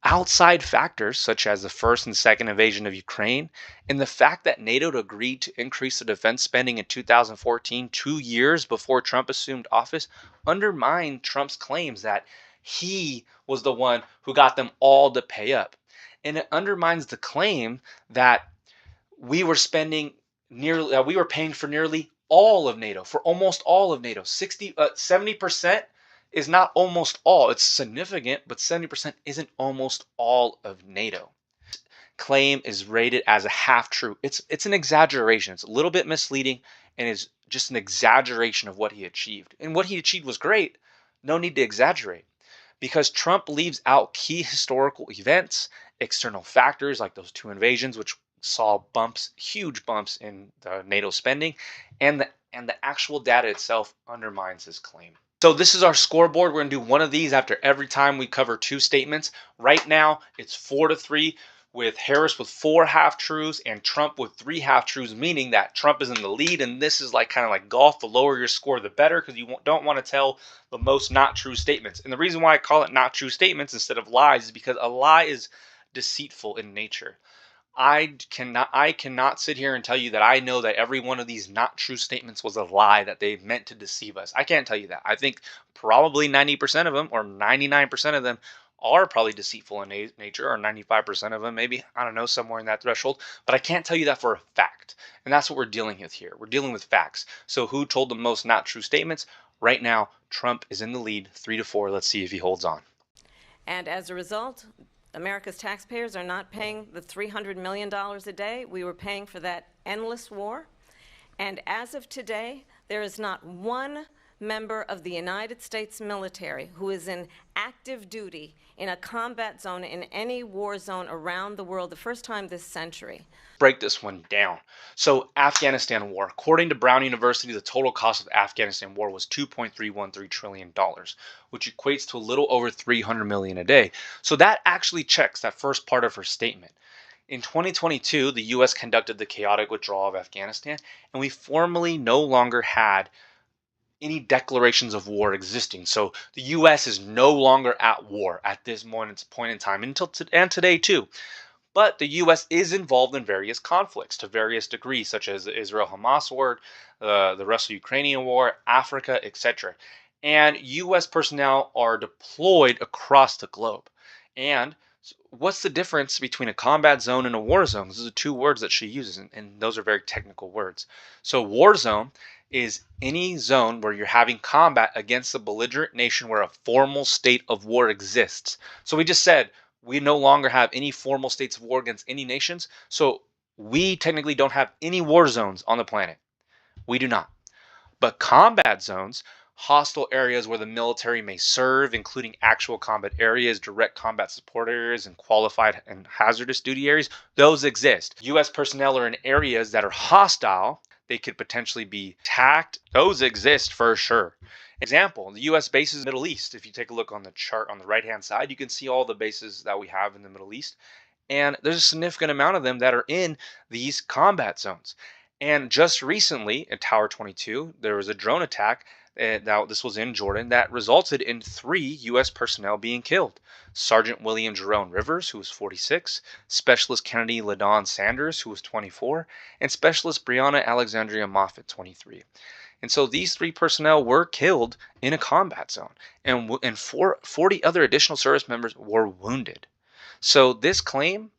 outside factors, such as the first and second invasion of Ukraine, and the fact that NATO agreed to increase the defense spending in 2014, 2 years before Trump assumed office, undermine Trump's claims that he was the one who got them all to pay up. And it undermines the claim that we were spending nearly, we were paying for nearly all of NATO, for almost all of NATO. 70% is not almost all. It's significant, but 70% isn't almost all of NATO. Claim is rated as a half true. It's an exaggeration. It's a little bit misleading, and is just an exaggeration of what he achieved. And what he achieved was great. No need to exaggerate. Because Trump leaves out key historical events, external factors like those 2 invasions, which saw bumps, huge bumps in the NATO spending, and the actual data itself undermines his claim. So this is our scoreboard. We're going to do one of these after every time we cover 2 statements. Right now, it's 4-3, with Harris with 4 half-truths and Trump with 3 half-truths, meaning that Trump is in the lead. And this is like kind of like golf. The lower your score, the better, because you don't want to tell the most not true statements. And the reason why I call it not true statements instead of lies is because a lie is deceitful in nature. I cannot sit here and tell you that I know that every one of these not true statements was a lie, that they meant to deceive us. I can't tell you that. I think probably 90% of them, or 99% of them, are probably deceitful in nature, or 95% of them, maybe, I don't know, somewhere in that threshold. But I can't tell you that for a fact. And that's what we're dealing with here. We're dealing with facts. So who told the most not true statements? Right now, Trump is in the lead, 3-4. Let's see if he holds on. And as a result, America's taxpayers are not paying the $300 million a day we were paying for that endless war. And as of today, there is not one member of the United States military who is in active duty in a combat zone in any war zone around the world, the first time this century. Break this one down. So Afghanistan war, according to Brown University, the total cost of Afghanistan war was $2.313 trillion, which equates to a little over $300 million a day. So that actually checks that first part of her statement. In 2022, the U.S. conducted the chaotic withdrawal of Afghanistan, and we formally no longer had any declarations of war existing. So the U.S. is no longer at war at this point in time, and today too. But the U.S. is involved in various conflicts to various degrees, such as the Israel-Hamas war, the Russo-Ukrainian war, Africa, etc. And U.S. personnel are deployed across the globe. And what's the difference between a combat zone and a war zone? Those are 2 words that she uses, and those are very technical words. So war zone is any zone where you're having combat against a belligerent nation where a formal state of war exists. So we just said we no longer have any formal states of war against any nations. So we technically don't have any war zones on the planet. We do not. But combat zones, hostile areas where the military may serve, including actual combat areas, direct combat support areas, and qualified and hazardous duty areas, those exist. U.S. personnel are in areas that are hostile. They could potentially be attacked. Those exist for sure. Example, the U.S. bases in the Middle East. If you take a look on the chart on the right-hand side, you can see all the bases that we have in the Middle East. And there's a significant amount of them that are in these combat zones. And just recently, at Tower 22, there was a drone attack. Now, this was in Jordan, that resulted in 3 U.S. personnel being killed. Sergeant William Jerome Rivers, who was 46, Specialist Kennedy LaDon Sanders, who was 24, and Specialist Breonna Alexandria Moffett, 23. And so these 3 personnel were killed in a combat zone, and 40 other additional service members were wounded. So this claim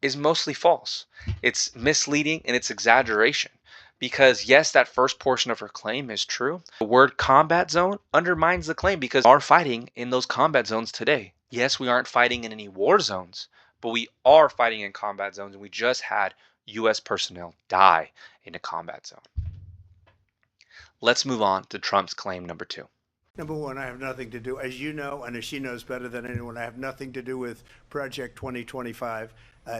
is mostly false. It's misleading and it's exaggeration. Because yes, that first portion of her claim is true. The word combat zone undermines the claim because we are fighting in those combat zones today. Yes, we aren't fighting in any war zones, but we are fighting in combat zones, and we just had U.S. personnel die in a combat zone. Let's move on to Trump's claim number 2. Number one, I have nothing to do, as you know, and as she knows better than anyone, I have nothing to do with Project 2025.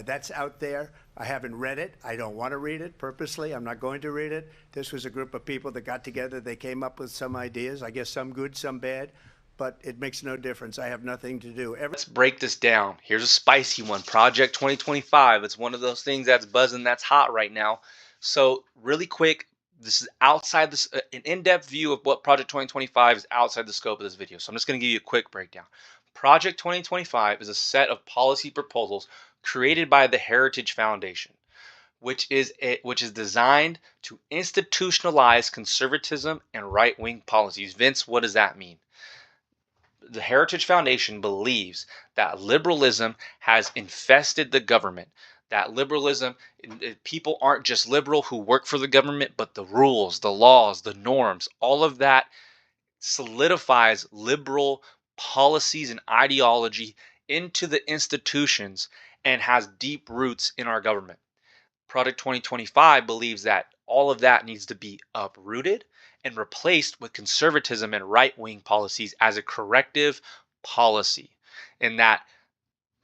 That's out there. I haven't read it. I don't want to read it purposely. I'm not going to read it. This was a group of people that got together. They came up with some ideas, I guess some good, some bad, but it makes no difference. I have nothing to do. Let's break this down. Here's a spicy one. Project 2025. It's one of those things that's buzzing, that's hot right now. So really quick, this is outside this, an in-depth view of what Project 2025 is outside the scope of this video. So I'm just going to give you a quick breakdown. Project 2025 is a set of policy proposals created by the Heritage Foundation, which is designed to institutionalize conservatism and right-wing policies. Vince, what does that mean? The Heritage Foundation believes that liberalism has infested the government. That liberalism, people aren't just liberal who work for the government, but the rules, the laws, the norms, all of that solidifies liberal policies and ideology into the institutions and has deep roots in our government. Project 2025 believes that all of that needs to be uprooted and replaced with conservatism and right-wing policies as a corrective policy. And that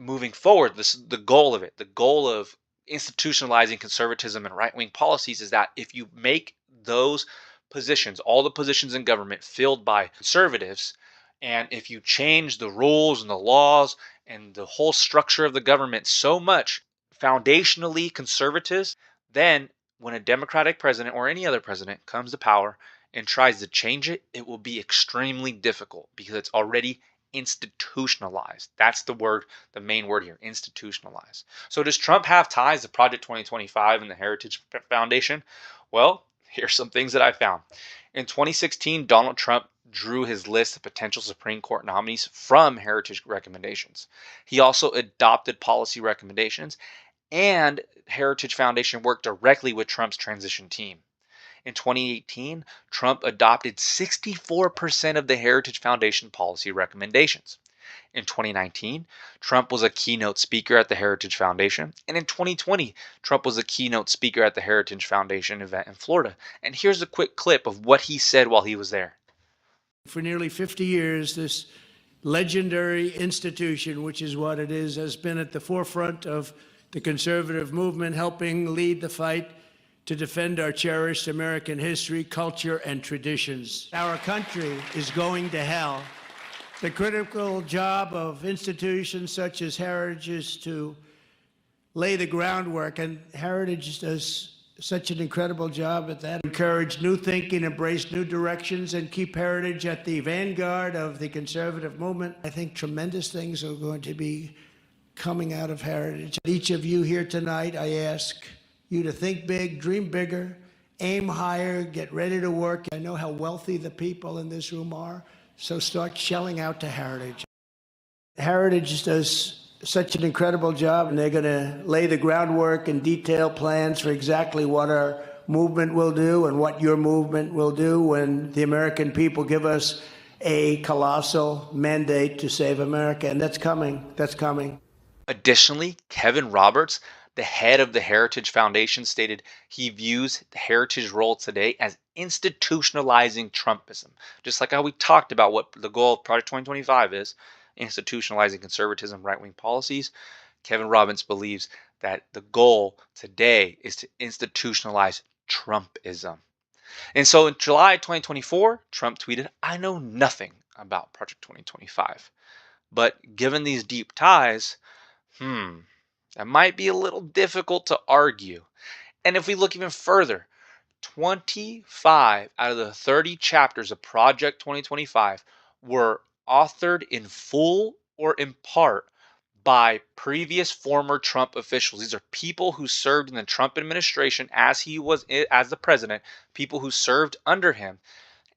moving forward, this is the goal of it. The goal of institutionalizing conservatism and right-wing policies is that if you make those positions, all the positions in government filled by conservatives, and if you change the rules and the laws and the whole structure of the government so much foundationally conservatives, then when a Democratic president or any other president comes to power and tries to change it, it will be extremely difficult because it's already institutionalized. That's the word, the main word here, institutionalized. So does Trump have ties to Project 2025 and the Heritage Foundation? Well, here's some things that I found. In 2016, Donald Trump drew his list of potential Supreme Court nominees from Heritage recommendations. He also adopted policy recommendations, and Heritage Foundation worked directly with Trump's transition team. In 2018, Trump adopted 64% of the Heritage Foundation policy recommendations. In 2019, Trump was a keynote speaker at the Heritage Foundation. And in 2020, Trump was a keynote speaker at the Heritage Foundation event in Florida. And here's a quick clip of what he said while he was there. For nearly 50 years, this legendary institution, which is what it is, has been at the forefront of the conservative movement, helping lead the fight to defend our cherished American history, culture, and traditions. Our country is going to hell. The critical job of institutions such as Heritage is to lay the groundwork, and Heritage does such an incredible job at that. Encourage new thinking, embrace new directions, and keep Heritage at the vanguard of the conservative movement. I think tremendous things are going to be coming out of Heritage. Each of you here tonight, I ask you to think big, dream bigger, aim higher, get ready to work. I know how wealthy the people in this room are, so start shelling out to Heritage. Heritage does such an incredible job, and they're going to lay the groundwork and detail plans for exactly what our movement will do and what your movement will do when the American people give us a colossal mandate to save America. And that's coming. That's coming. Additionally, Kevin Roberts, the head of the Heritage Foundation, stated he views the Heritage role today as institutionalizing Trumpism. Just like how we talked about what the goal of Project 2025 is, institutionalizing conservatism, right-wing policies, Kevin Roberts believes that the goal today is to institutionalize Trumpism. And so in July 2024, Trump tweeted, "I know nothing about Project 2025. But given these deep ties, that might be a little difficult to argue." And if we look even further, 25 out of the 30 chapters of Project 2025 were authored in full or in part by previous former Trump officials. These are people who served in the Trump administration as he was as the president, people who served under him.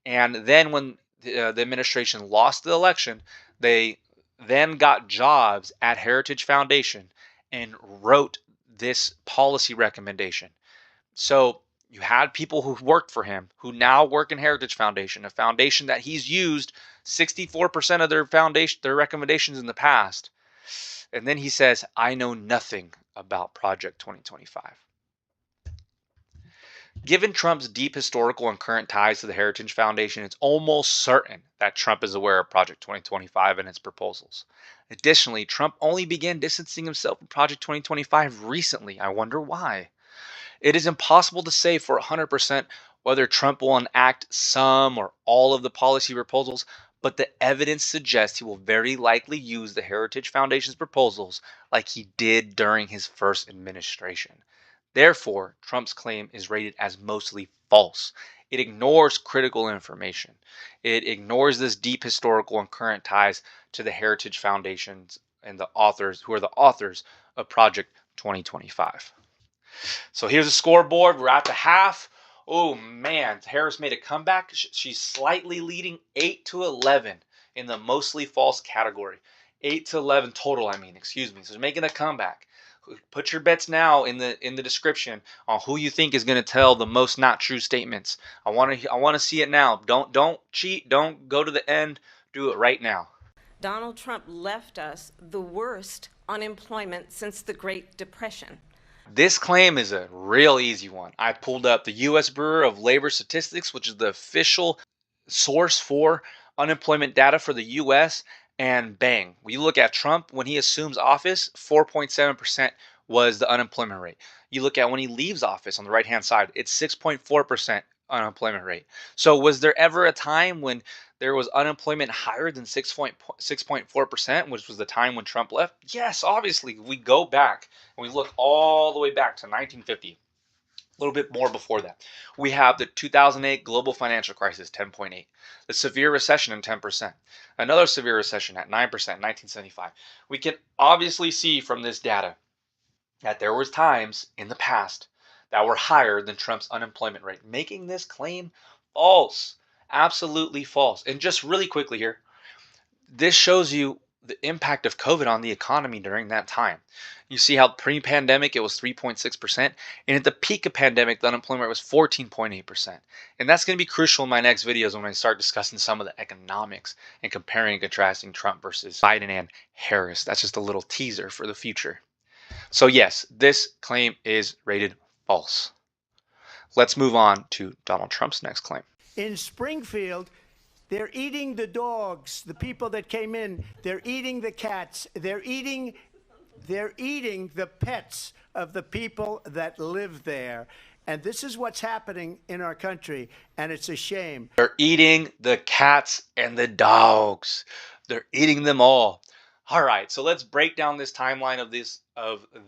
And then when the administration lost the election, they then got jobs at Heritage Foundation and wrote this policy recommendation. So you had people who worked for him who now work in Heritage Foundation, a foundation that he's used 64% of their recommendations in the past. And then he says, I know nothing about Project 2025. Given Trump's deep historical and current ties to the Heritage Foundation, it's almost certain that Trump is aware of Project 2025 and its proposals. Additionally, Trump only began distancing himself from Project 2025 recently. I wonder why. It is impossible to say for 100% whether Trump will enact some or all of the policy proposals, but the evidence suggests he will very likely use the Heritage Foundation's proposals like he did during his first administration. Therefore, Trump's claim is rated as mostly false. It ignores critical information. It ignores this deep historical and current ties to the Heritage Foundations and the authors who are the authors of Project 2025. So here's the scoreboard. We're at the half. Oh man, Harris made a comeback. She's slightly leading 8-11 in the mostly false category. 8-11 total, excuse me. So she's making a comeback. Put your bets now in the description on who you think is going to tell the most not true statements. I want to see it now. Don't cheat. Don't go to the end. Do it right now. Donald Trump left us the worst unemployment since the Great Depression. This claim is a real easy one. I pulled up the U.S. Bureau of Labor Statistics, which is the official source for unemployment data for the U.S., and bang, we look at Trump when he assumes office, 4.7% was the unemployment rate. You look at when he leaves office on the right-hand side, it's 6.4% unemployment rate. So was there ever a time when there was unemployment higher than 6.4%, which was the time when Trump left? Yes, obviously. We go back and we look all the way back to 1950. A little bit more before that. We have the 2008 global financial crisis, 10.8. The severe recession in 10%. Another severe recession at 9%, 1975. We can obviously see from this data that there was times in the past that were higher than Trump's unemployment rate, making this claim false. Absolutely false. And just really quickly here, this shows you the impact of COVID on the economy during that time. You see how pre-pandemic it was 3.6%, and at the peak of pandemic the unemployment rate was 14.8%. And that's going to be crucial in my next videos when I start discussing some of the economics and comparing and contrasting Trump versus Biden and Harris. That's just a little teaser for the future. So yes, this claim is rated false. Let's move on to Donald Trump's next claim. In Springfield, they're eating the dogs, the people that came in. They're eating the cats. They're eating the pets of the people that live there. And this is what's happening in our country, and it's a shame. They're eating the cats and the dogs. They're eating them all. All right, so let's break down this timeline of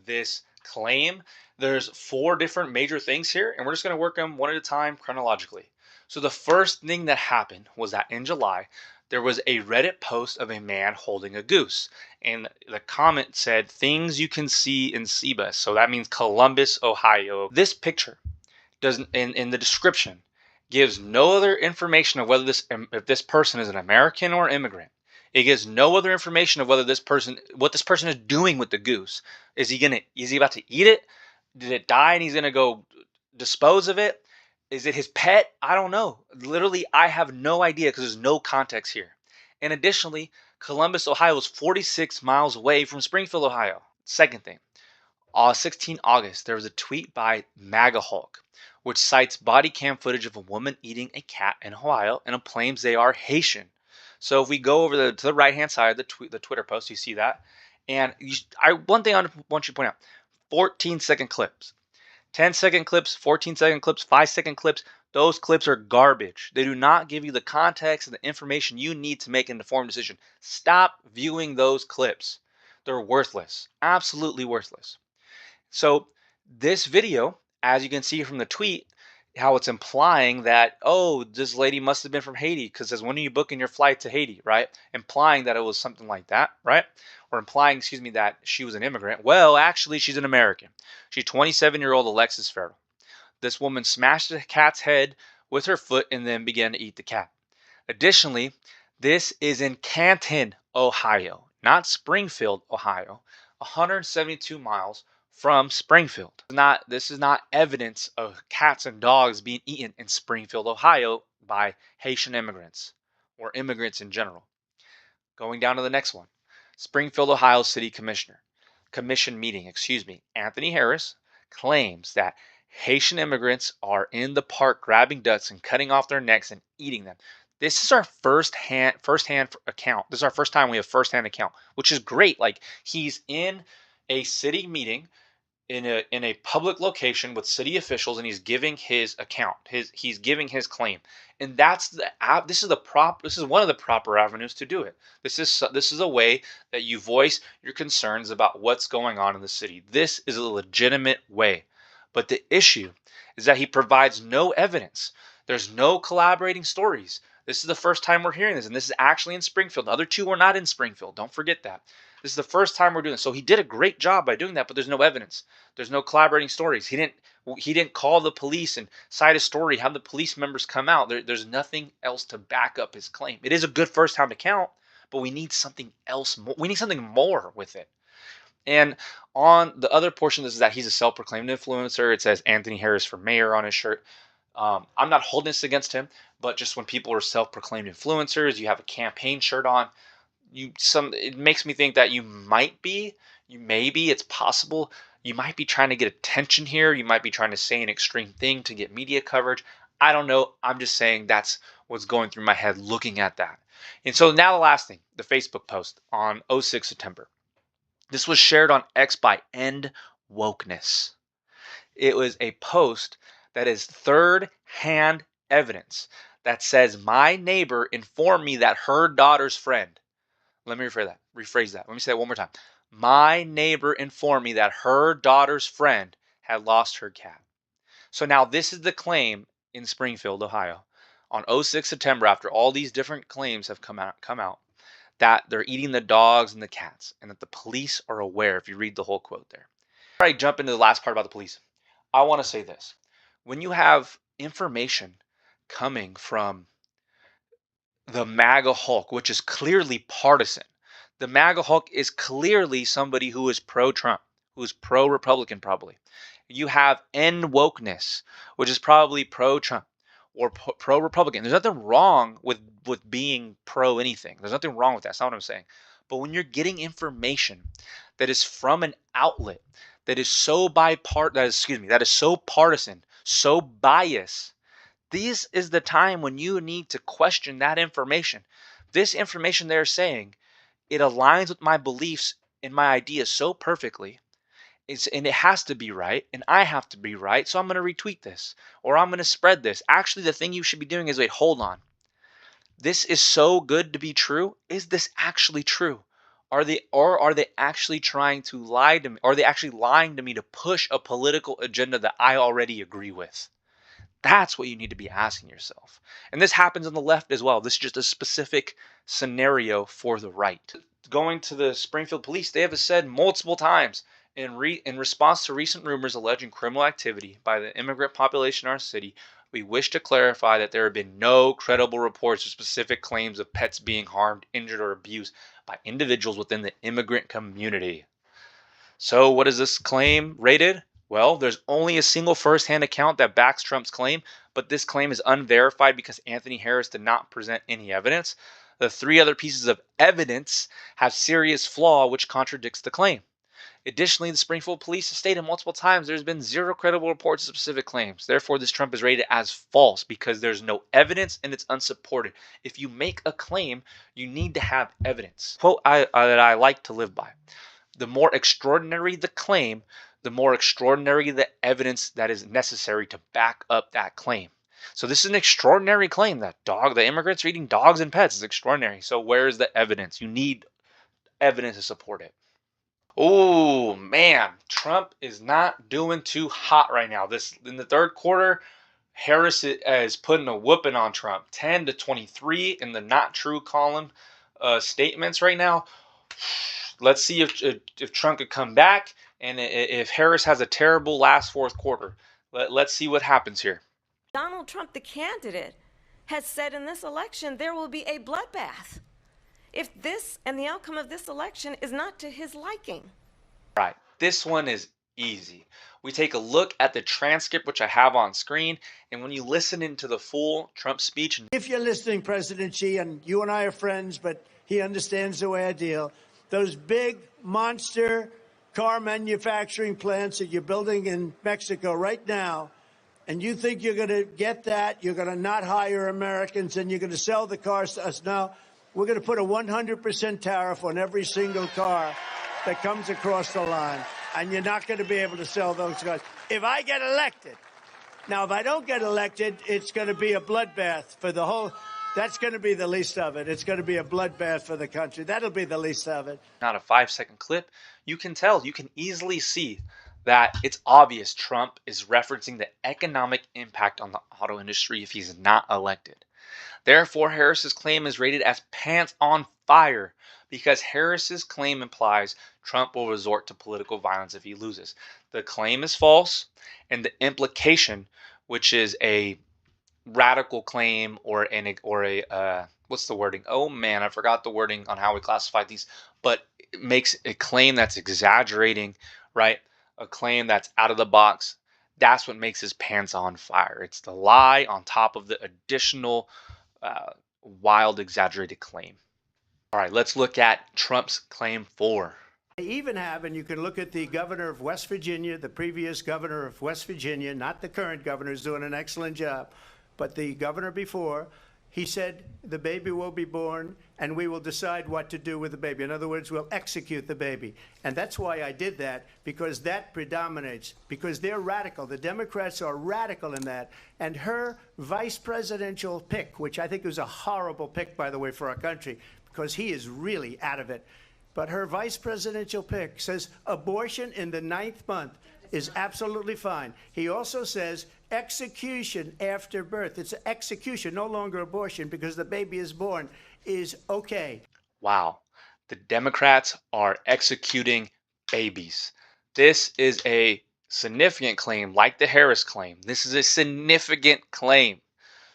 this claim. There's 4 different major things here, and we're just going to work them one at a time chronologically. So the first thing that happened was that in July, there was a Reddit post of a man holding a goose. And the comment said, things you can see in Cebus. So that means Columbus, Ohio. This picture doesn't, in the description, gives no other information of whether if this person is an American or immigrant. It gives no other information of whether what this person is doing with the goose. Is he about to eat it? Did it die and he's going to go dispose of it? Is it his pet? I don't know. Literally, I have no idea because there's no context here. And additionally, Columbus, Ohio is 46 miles away from Springfield, Ohio. Second thing, on 16 August, there was a tweet by MAGA Hulk, which cites body cam footage of a woman eating a cat in Ohio and claims they are Haitian. So if we go over to the right-hand side of the Twitter post, you see that. And one thing I want you to point out, 14-second clips. 10-second clips, 14-second clips, 5-second clips, those clips are garbage. They do not give you the context and the information you need to make an informed decision. Stop viewing those clips. They're worthless. Absolutely worthless. So this video, as you can see from the tweet, how it's implying that, oh, this lady must have been from Haiti because it says, when are you booking your flight to Haiti, right? Implying that it was something like that, right? Or implying, excuse me, that she was an immigrant. Well, actually, she's an American. She's 27-year-old Alexis Farrell. This woman smashed the cat's head with her foot and then began to eat the cat. Additionally, this is in Canton, Ohio, not Springfield, Ohio, 172 miles from Springfield. This is not evidence of cats and dogs being eaten in Springfield, Ohio by Haitian immigrants or immigrants in general. Going down to the next one. Springfield, Ohio City Commission meeting, Anthony Harris claims that Haitian immigrants are in the park grabbing ducks and cutting off their necks and eating them. This is our first-hand account. This is our first time we have first-hand account, which is great. Like, he's in a city meeting in a public location with city officials, and he's giving his account. He's giving his claim. And this is one of the proper avenues to do it. This is a way that you voice your concerns about what's going on in the city. This is a legitimate way. But the issue is that he provides no evidence. There's no collaborating stories. This is the first time we're hearing this, and this is actually in Springfield. The other two were not in Springfield. Don't forget that. This is the first time we're doing this. So he did a great job by doing that, but there's no evidence. There's no collaborating stories. He didn't call the police and cite a story, have the police members come out. There's nothing else to back up his claim. It is a good first-hand account, but we need something else. We need something more with it. And on the other portion, this is that he's a self-proclaimed influencer. It says Anthony Harris for mayor on his shirt. I'm not holding this against him, but just when people are self-proclaimed influencers, you have a campaign shirt on, it makes me think that it's possible, you might be trying to get attention here. You might be trying to say an extreme thing to get media coverage. I don't know. I'm just saying that's what's going through my head looking at that. And so now the last thing, the Facebook post on 06 September. This was shared on X by End Wokeness. It was a post that is third-hand evidence that says, my neighbor informed me that her daughter's friend. Let me rephrase that. Let me say that one more time. My neighbor informed me that her daughter's friend had lost her cat. So now this is the claim in Springfield, Ohio, on 06 September, after all these different claims have come out, that they're eating the dogs and the cats, and that the police are aware, if you read the whole quote there. Before I jump into the last part about the police, I want to say this. When you have information coming from the MAGA Hulk, which is clearly partisan, the MAGA Hulk is clearly somebody who is pro-Trump, who is pro-Republican probably. You have End Wokeness, which is probably pro-Trump or pro-Republican. There's nothing wrong with being pro anything. There's nothing wrong with that. That's not what I'm saying. But when you're getting information that is from an outlet that is so partisan, so biased, this is the time when you need to question that information. This information they're saying, it aligns with my beliefs and my ideas so perfectly. And it has to be right, and I have to be right, so I'm going to retweet this, or I'm going to spread this. Actually, the thing you should be doing is, wait, hold on. This is so good to be true. Is this actually true? Are they actually trying to lie to me? Are they actually lying to me to push a political agenda that I already agree with? That's what you need to be asking yourself. And this happens on the left as well. This is just a specific scenario for the right. Going to the Springfield police, they have said multiple times, in response to recent rumors alleging criminal activity by the immigrant population in our city, we wish to clarify that there have been no credible reports or specific claims of pets being harmed, injured, or abused by individuals within the immigrant community. So what is this claim rated? Well, there's only a single first-hand account that backs Trump's claim, but this claim is unverified because Anthony Harris did not present any evidence. The three other pieces of evidence have serious flaw which contradicts the claim. Additionally, the Springfield police have stated multiple times there's been zero credible reports of specific claims. Therefore, this Trump is rated as false because there's no evidence and it's unsupported. If you make a claim, you need to have evidence. Quote that I like to live by. The more extraordinary the claim, the more extraordinary the evidence that is necessary to back up that claim. So this is an extraordinary claim that the immigrants are eating dogs and pets. It's extraordinary. So where is the evidence? You need evidence to support it. Oh man, Trump is not doing too hot right now. In the third quarter, Harris is putting a whooping on Trump, 10 to 23 in the not true column statements right now. Let's see if Trump could come back, and if Harris has a terrible last fourth quarter. Let's see what happens here. Donald Trump, the candidate, has said in this election there will be a bloodbath if this and the outcome of this election is not to his liking. Right. This one is easy. We take a look at the transcript, which I have on screen, and when you listen into the full Trump speech. If you're listening, President Xi, and you and I are friends, but he understands the way I deal, those big monster car manufacturing plants that you're building in Mexico right now, and you think you're going to get that, you're going to not hire Americans, and you're going to sell the cars to us. Now, we're going to put a 100% tariff on every single car that comes across the line, and you're not going to be able to sell those cars. If I get elected, now, if I don't get elected, it's going to be a bloodbath for the whole. That's going to be the least of it. It's going to be a bloodbath for the country. That'll be the least of it. Not a 5-second clip. You can tell, you can easily see that it's obvious Trump is referencing the economic impact on the auto industry if he's not elected. Therefore, Harris's claim is rated as pants on fire because Harris's claim implies Trump will resort to political violence if he loses. The claim is false, and the implication, which is a radical claim or a what's the wording? Oh man, I forgot the wording on how we classify these, but it makes a claim that's exaggerating, right? A claim that's out of the box. That's what makes his pants on fire. It's the lie on top of the additional wild, exaggerated claim. All right, let's look at Trump's claim 4. They even have, and you can look at the governor of West Virginia, the previous governor of West Virginia, not the current governor, who's doing an excellent job, but the governor before, he said the baby will be born and we will decide what to do with the baby. In other words, we'll execute the baby. And that's why I did that, because that predominates, because they're radical. The Democrats are radical in that. And her vice presidential pick, which I think was a horrible pick, by the way, for our country, because he is really out of it. But her vice presidential pick says abortion in the 9th month is absolutely fine. He also says execution after birth. It's execution, no longer abortion, because the baby is born, is okay. Wow. The Democrats are executing babies. This is a significant claim, like the Harris claim. This is a significant claim.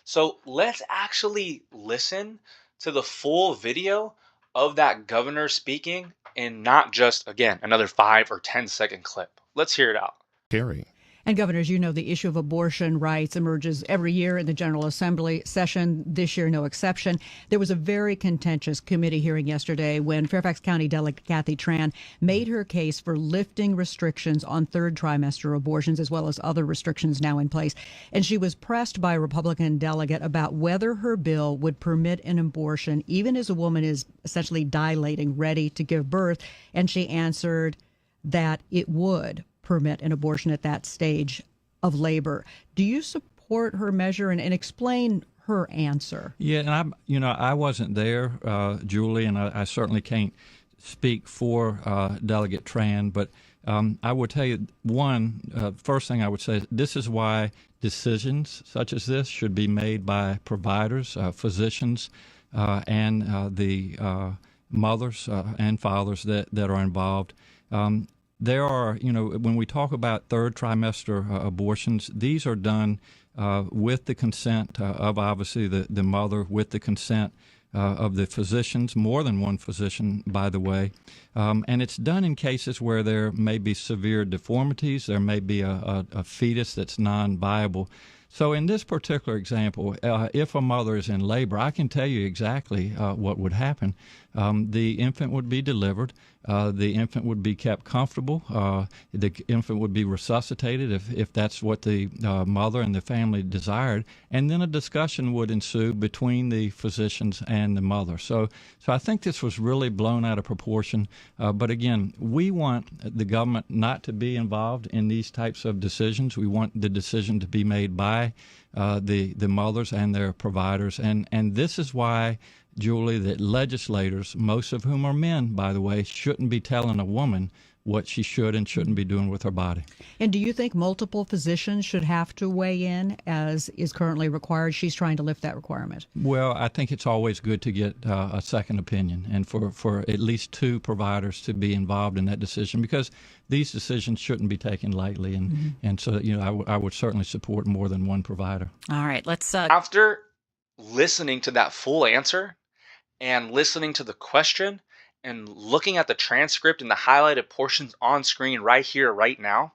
So let's actually listen to the full video of that governor speaking, and not just, again, another 5 or 10-second clip. Let's hear it out. Scary. And governors, you know, the issue of abortion rights emerges every year in the General Assembly session. This year, no exception. There was a very contentious committee hearing yesterday when Fairfax County Delegate Kathy Tran made her case for lifting restrictions on third trimester abortions, as well as other restrictions now in place. And she was pressed by a Republican delegate about whether her bill would permit an abortion, even as a woman is essentially dilating, ready to give birth. And she answered that it would permit an abortion at that stage of labor. Do you support her measure, and explain her answer? Yeah, and I wasn't there, Julie, and I certainly can't speak for Delegate Tran, but I would tell you first thing I would say, this is why decisions such as this should be made by providers, physicians, and the mothers and fathers that are involved. There are, when we talk about third trimester abortions, these are done with the consent of obviously the mother, with the consent of the physicians, more than one physician, by the way. And it's done in cases where there may be severe deformities, there may be a fetus that's non-viable. So in this particular example, if a mother is in labor, I can tell you exactly what would happen. The infant would be delivered. The infant would be kept comfortable. The infant would be resuscitated if that's what the mother and the family desired. And then a discussion would ensue between the physicians and the mother. So I think this was really blown out of proportion. But again, we want the government not to be involved in these types of decisions. We want the decision to be made by the mothers and their providers. And this is why, Julie, that legislators, most of whom are men, by the way, shouldn't be telling a woman what she should and shouldn't be doing with her body. And do you think multiple physicians should have to weigh in, as is currently required? She's trying to lift that requirement. Well, I think it's always good to get a second opinion, and for at least two providers to be involved in that decision, because these decisions shouldn't be taken lightly. And so, I would certainly support more than one provider. All right, let's... After listening to that full answer and listening to the question and looking at the transcript and the highlighted portions on screen right here, right now,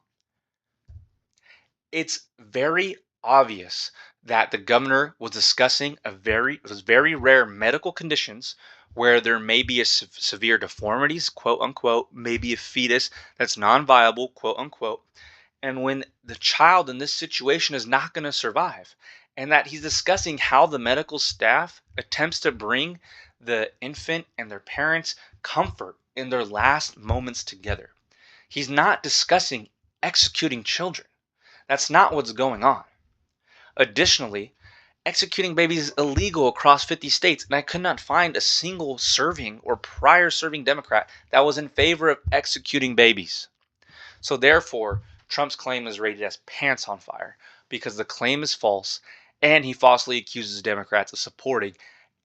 it's very obvious that the governor was discussing very rare medical conditions where there may be a severe deformities, quote unquote, maybe a fetus that's non-viable, quote unquote, and when the child in this situation is not going to survive, and that he's discussing how the medical staff attempts to bring the infant and their parents comfort in their last moments together. He's not discussing executing children. That's not what's going on. Additionally, executing babies is illegal across 50 states, and I could not find a single serving or prior serving Democrat that was in favor of executing babies. So therefore, Trump's claim is rated as pants on fire because the claim is false, and he falsely accuses Democrats of supporting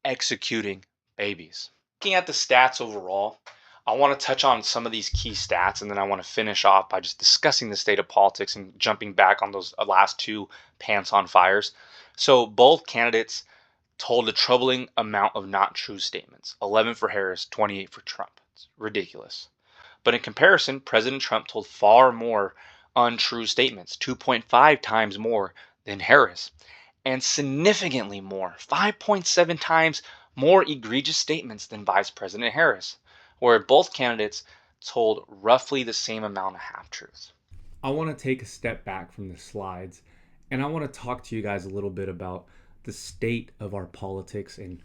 executing babies. Looking at the stats overall, I want to touch on some of these key stats, and then I want to finish off by just discussing the state of politics and jumping back on those last two pants on fires. So both candidates told a troubling amount of not true statements. 11 for Harris, 28 for Trump. It's ridiculous. But in comparison, President Trump told far more untrue statements, 2.5 times more than Harris, and significantly more, 5.7 times more egregious statements than Vice President Harris, where both candidates told roughly the same amount of half-truths. I want to take a step back from the slides, and I want to talk to you guys a little bit about the state of our politics and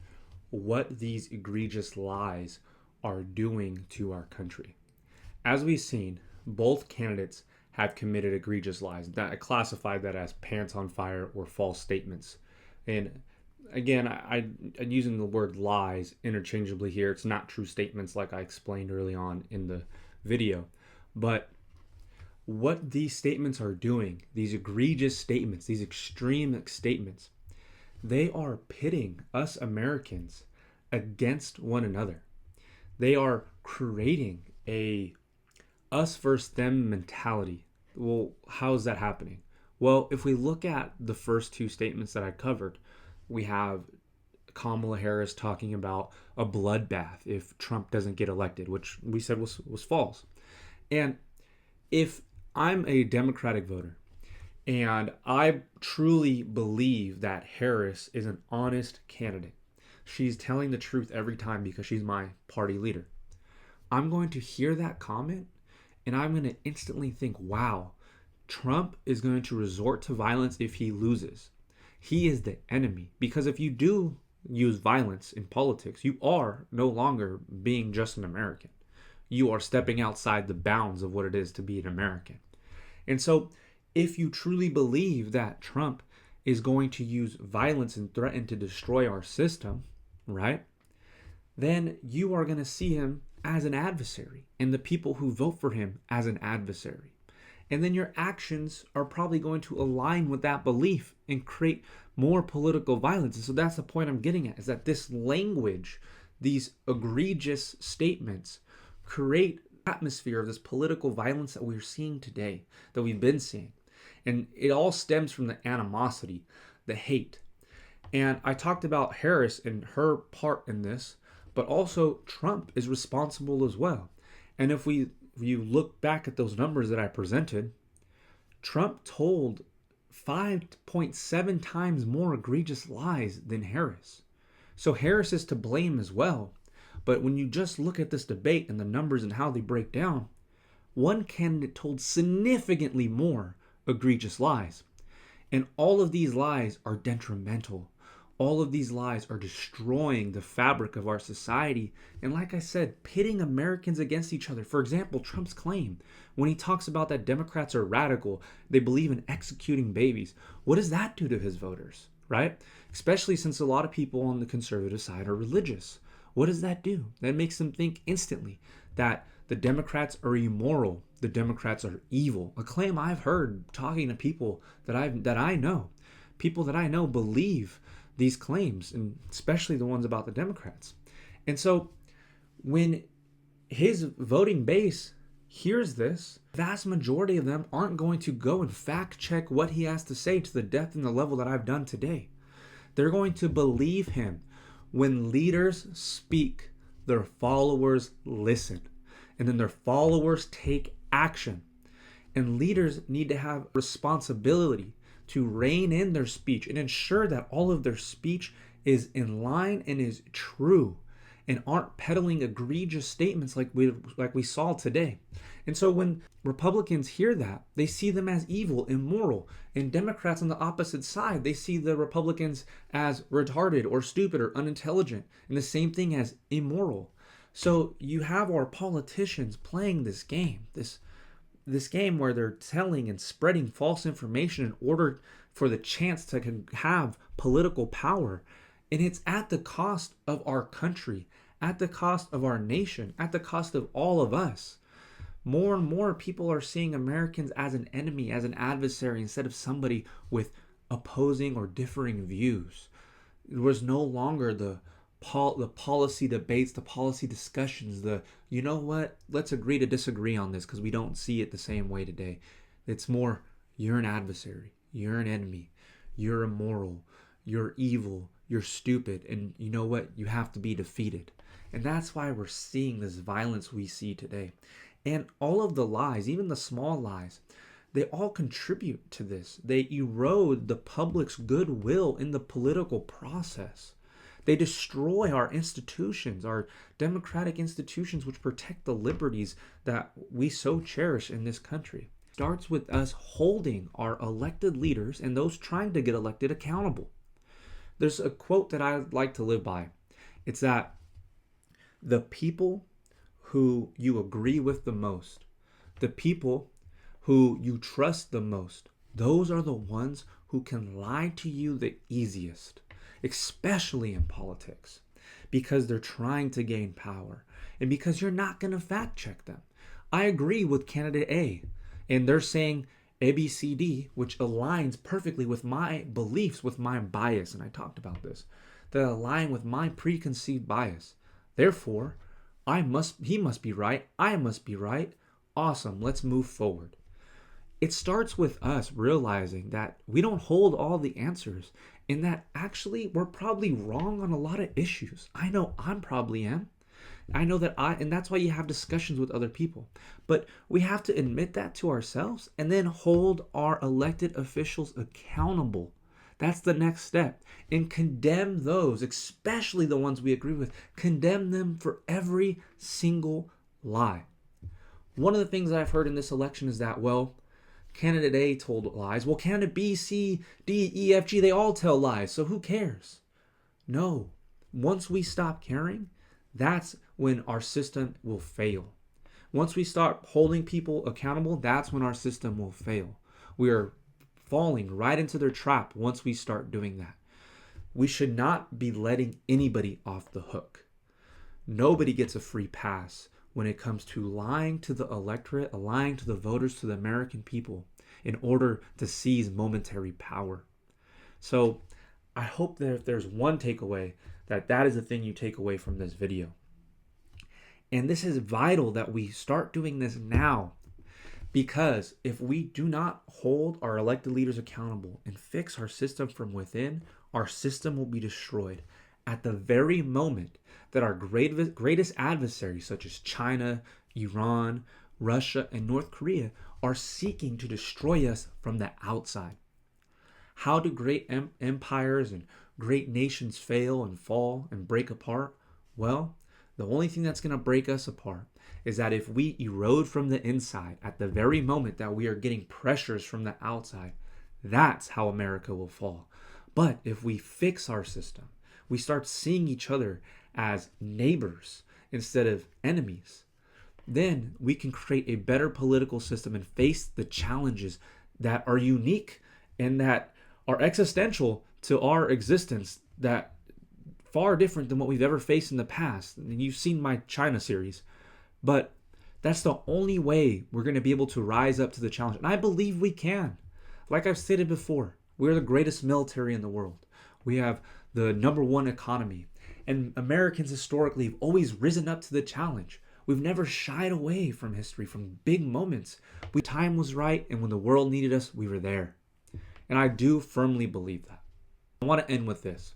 what these egregious lies are doing to our country. As we've seen, both candidates have committed egregious lies. I classified that as pants on fire or false statements. And again, I'm using the word lies interchangeably here. It's not true statements like I explained early on in the video. But what these statements are doing, these egregious statements, these extreme statements, they are pitting us Americans against one another. They are creating a us versus them mentality. Well, how is that happening? Well, if we look at the first two statements that I covered, we have Kamala Harris talking about a bloodbath if Trump doesn't get elected, which we said was false. And if I'm a Democratic voter and I truly believe that Harris is an honest candidate, she's telling the truth every time because she's my party leader, I'm going to hear that comment and I'm going to instantly think, wow, Trump is going to resort to violence if he loses. He is the enemy. Because if you do use violence in politics, you are no longer being just an American. You are stepping outside the bounds of what it is to be an American. And so if you truly believe that Trump is going to use violence and threaten to destroy our system, right, then you are going to see him as an adversary and the people who vote for him as an adversary. And then your actions are probably going to align with that belief and create more political violence. And so that's the point I'm getting at, is that this language, these egregious statements, create an atmosphere of this political violence that we're seeing today, that we've been seeing. And it all stems from the animosity, the hate. And I talked about Harris and her part in this, but also Trump is responsible as well. And if you look back at those numbers that I presented, Trump told 5.7 times more egregious lies than Harris. So Harris is to blame as well. But when you just look at this debate and the numbers and how they break down, one candidate told significantly more egregious lies. And all of these lies are detrimental. All of these lies are destroying the fabric of our society. And like I said, pitting Americans against each other. For example, Trump's claim when he talks about that Democrats are radical, they believe in executing babies. What does that do to his voters, right? Especially since a lot of people on the conservative side are religious. What does that do? That makes them think instantly that The Democrats are immoral. The Democrats are evil. A claim I've heard talking to people that I know. People that I know believe these claims, and especially the ones about the Democrats. And so when his voting base hears this, the vast majority of them aren't going to go and fact check what he has to say to the depth and the level that I've done today. They're going to believe him. When leaders speak, their followers listen. And then their followers take action. And leaders need to have responsibility to rein in their speech and ensure that all of their speech is in line and is true and aren't peddling egregious statements like we saw today. And so when Republicans hear that, they see them as evil, immoral. And Democrats on the opposite side, they see the Republicans as retarded or stupid or unintelligent, and the same thing as immoral. So you have our politicians playing this game, this game where they're telling and spreading false information in order for the chance to have political power. And it's at the cost of our country, at the cost of our nation, at the cost of all of us. More and more people are seeing Americans as an enemy, as an adversary, instead of somebody with opposing or differing views. There was no longer the policy debates, the policy discussions, you know what, let's agree to disagree on this because we don't see it the same way today. It's more, you're an adversary, you're an enemy, you're immoral, you're evil, you're stupid, and you know what, you have to be defeated. And that's why we're seeing this violence we see today. And all of the lies, even the small lies, they all contribute to this. They erode the public's goodwill in the political process. They destroy our institutions, our democratic institutions, which protect the liberties that we so cherish in this country. It starts with us holding our elected leaders and those trying to get elected accountable. There's a quote that I like to live by. It's that the people who you agree with the most, the people who you trust the most, those are the ones who can lie to you the easiest, especially in politics, because they're trying to gain power and because you're not going to fact check them. I agree with candidate A, and they're saying ABCD, which aligns perfectly with my beliefs, with my bias, and I talked about this, that align with my preconceived bias. Therefore, he must be right, I must be right. Awesome, let's move forward. It starts with us realizing that we don't hold all the answers and that actually we're probably wrong on a lot of issues. I know I probably am. I know that and that's why you have discussions with other people. But we have to admit that to ourselves and then hold our elected officials accountable. That's the next step. And condemn those, especially the ones we agree with, condemn them for every single lie. One of the things that I've heard in this election is that, well, candidate A told lies. Well, candidate B, C, D, E, F, G, they all tell lies. So who cares? No. Once we stop caring, that's when our system will fail. Once we start holding people accountable, that's when our system will fail. We are falling right into their trap once we start doing that. We should not be letting anybody off the hook. Nobody gets a free pass when it comes to lying to the electorate, lying to the voters, to the American people in order to seize momentary power. So I hope that if there's one takeaway, that is the thing you take away from this video. And this is vital that we start doing this now, because if we do not hold our elected leaders accountable and fix our system from within, our system will be destroyed at the very moment that our greatest adversaries, such as China, Iran, Russia, and North Korea, are seeking to destroy us from the outside. How do great empires and great nations fail and fall and break apart? Well, the only thing that's going to break us apart is that if we erode from the inside at the very moment that we are getting pressures from the outside, that's how America will fall. But if we fix our system, we start seeing each other as neighbors instead of enemies, then we can create a better political system and face the challenges that are unique and that are existential to our existence, that far different than what we've ever faced in the past. And you've seen my China series. But That's the only way we're going to be able to rise up to the challenge. And I believe we can. Like I've stated before, we're the greatest military in the world. We have the #1 economy. And Americans historically have always risen up to the challenge. We've never shied away from history, from big moments. Time was right, and when the world needed us, we were there. And I do firmly believe that. I want to end with this.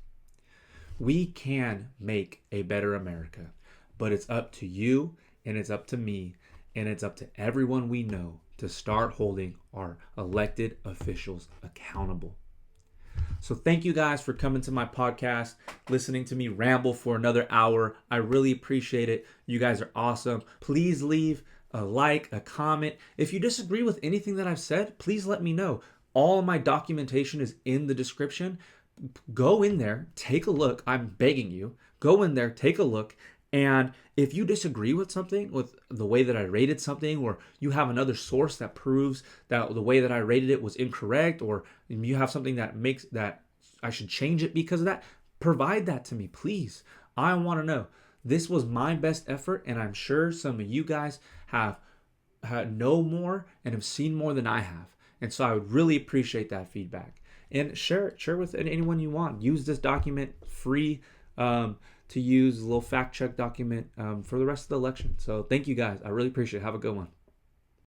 We can make a better America, but it's up to you, and it's up to me, and it's up to everyone we know to start holding our elected officials accountable. So thank you guys for coming to my podcast, listening to me ramble for another hour. I really appreciate it. You guys are awesome. Please leave a like, a comment. If you disagree with anything that I've said, please let me know. All of my documentation is in the description. Go in there, take a look. I'm begging you. Go in there, take a look. And if you disagree with something, with the way that I rated something, or you have another source that proves that the way that I rated it was incorrect, or you have something that makes that I should change it because of that, provide that to me, please. I want to know. This was my best effort, and I'm sure some of you guys have know more and have seen more than I have. And so I would really appreciate that feedback. And share with anyone you want. Use this document free to use, a little fact check document for the rest of the election. So thank you guys. I really appreciate it. Have a good one.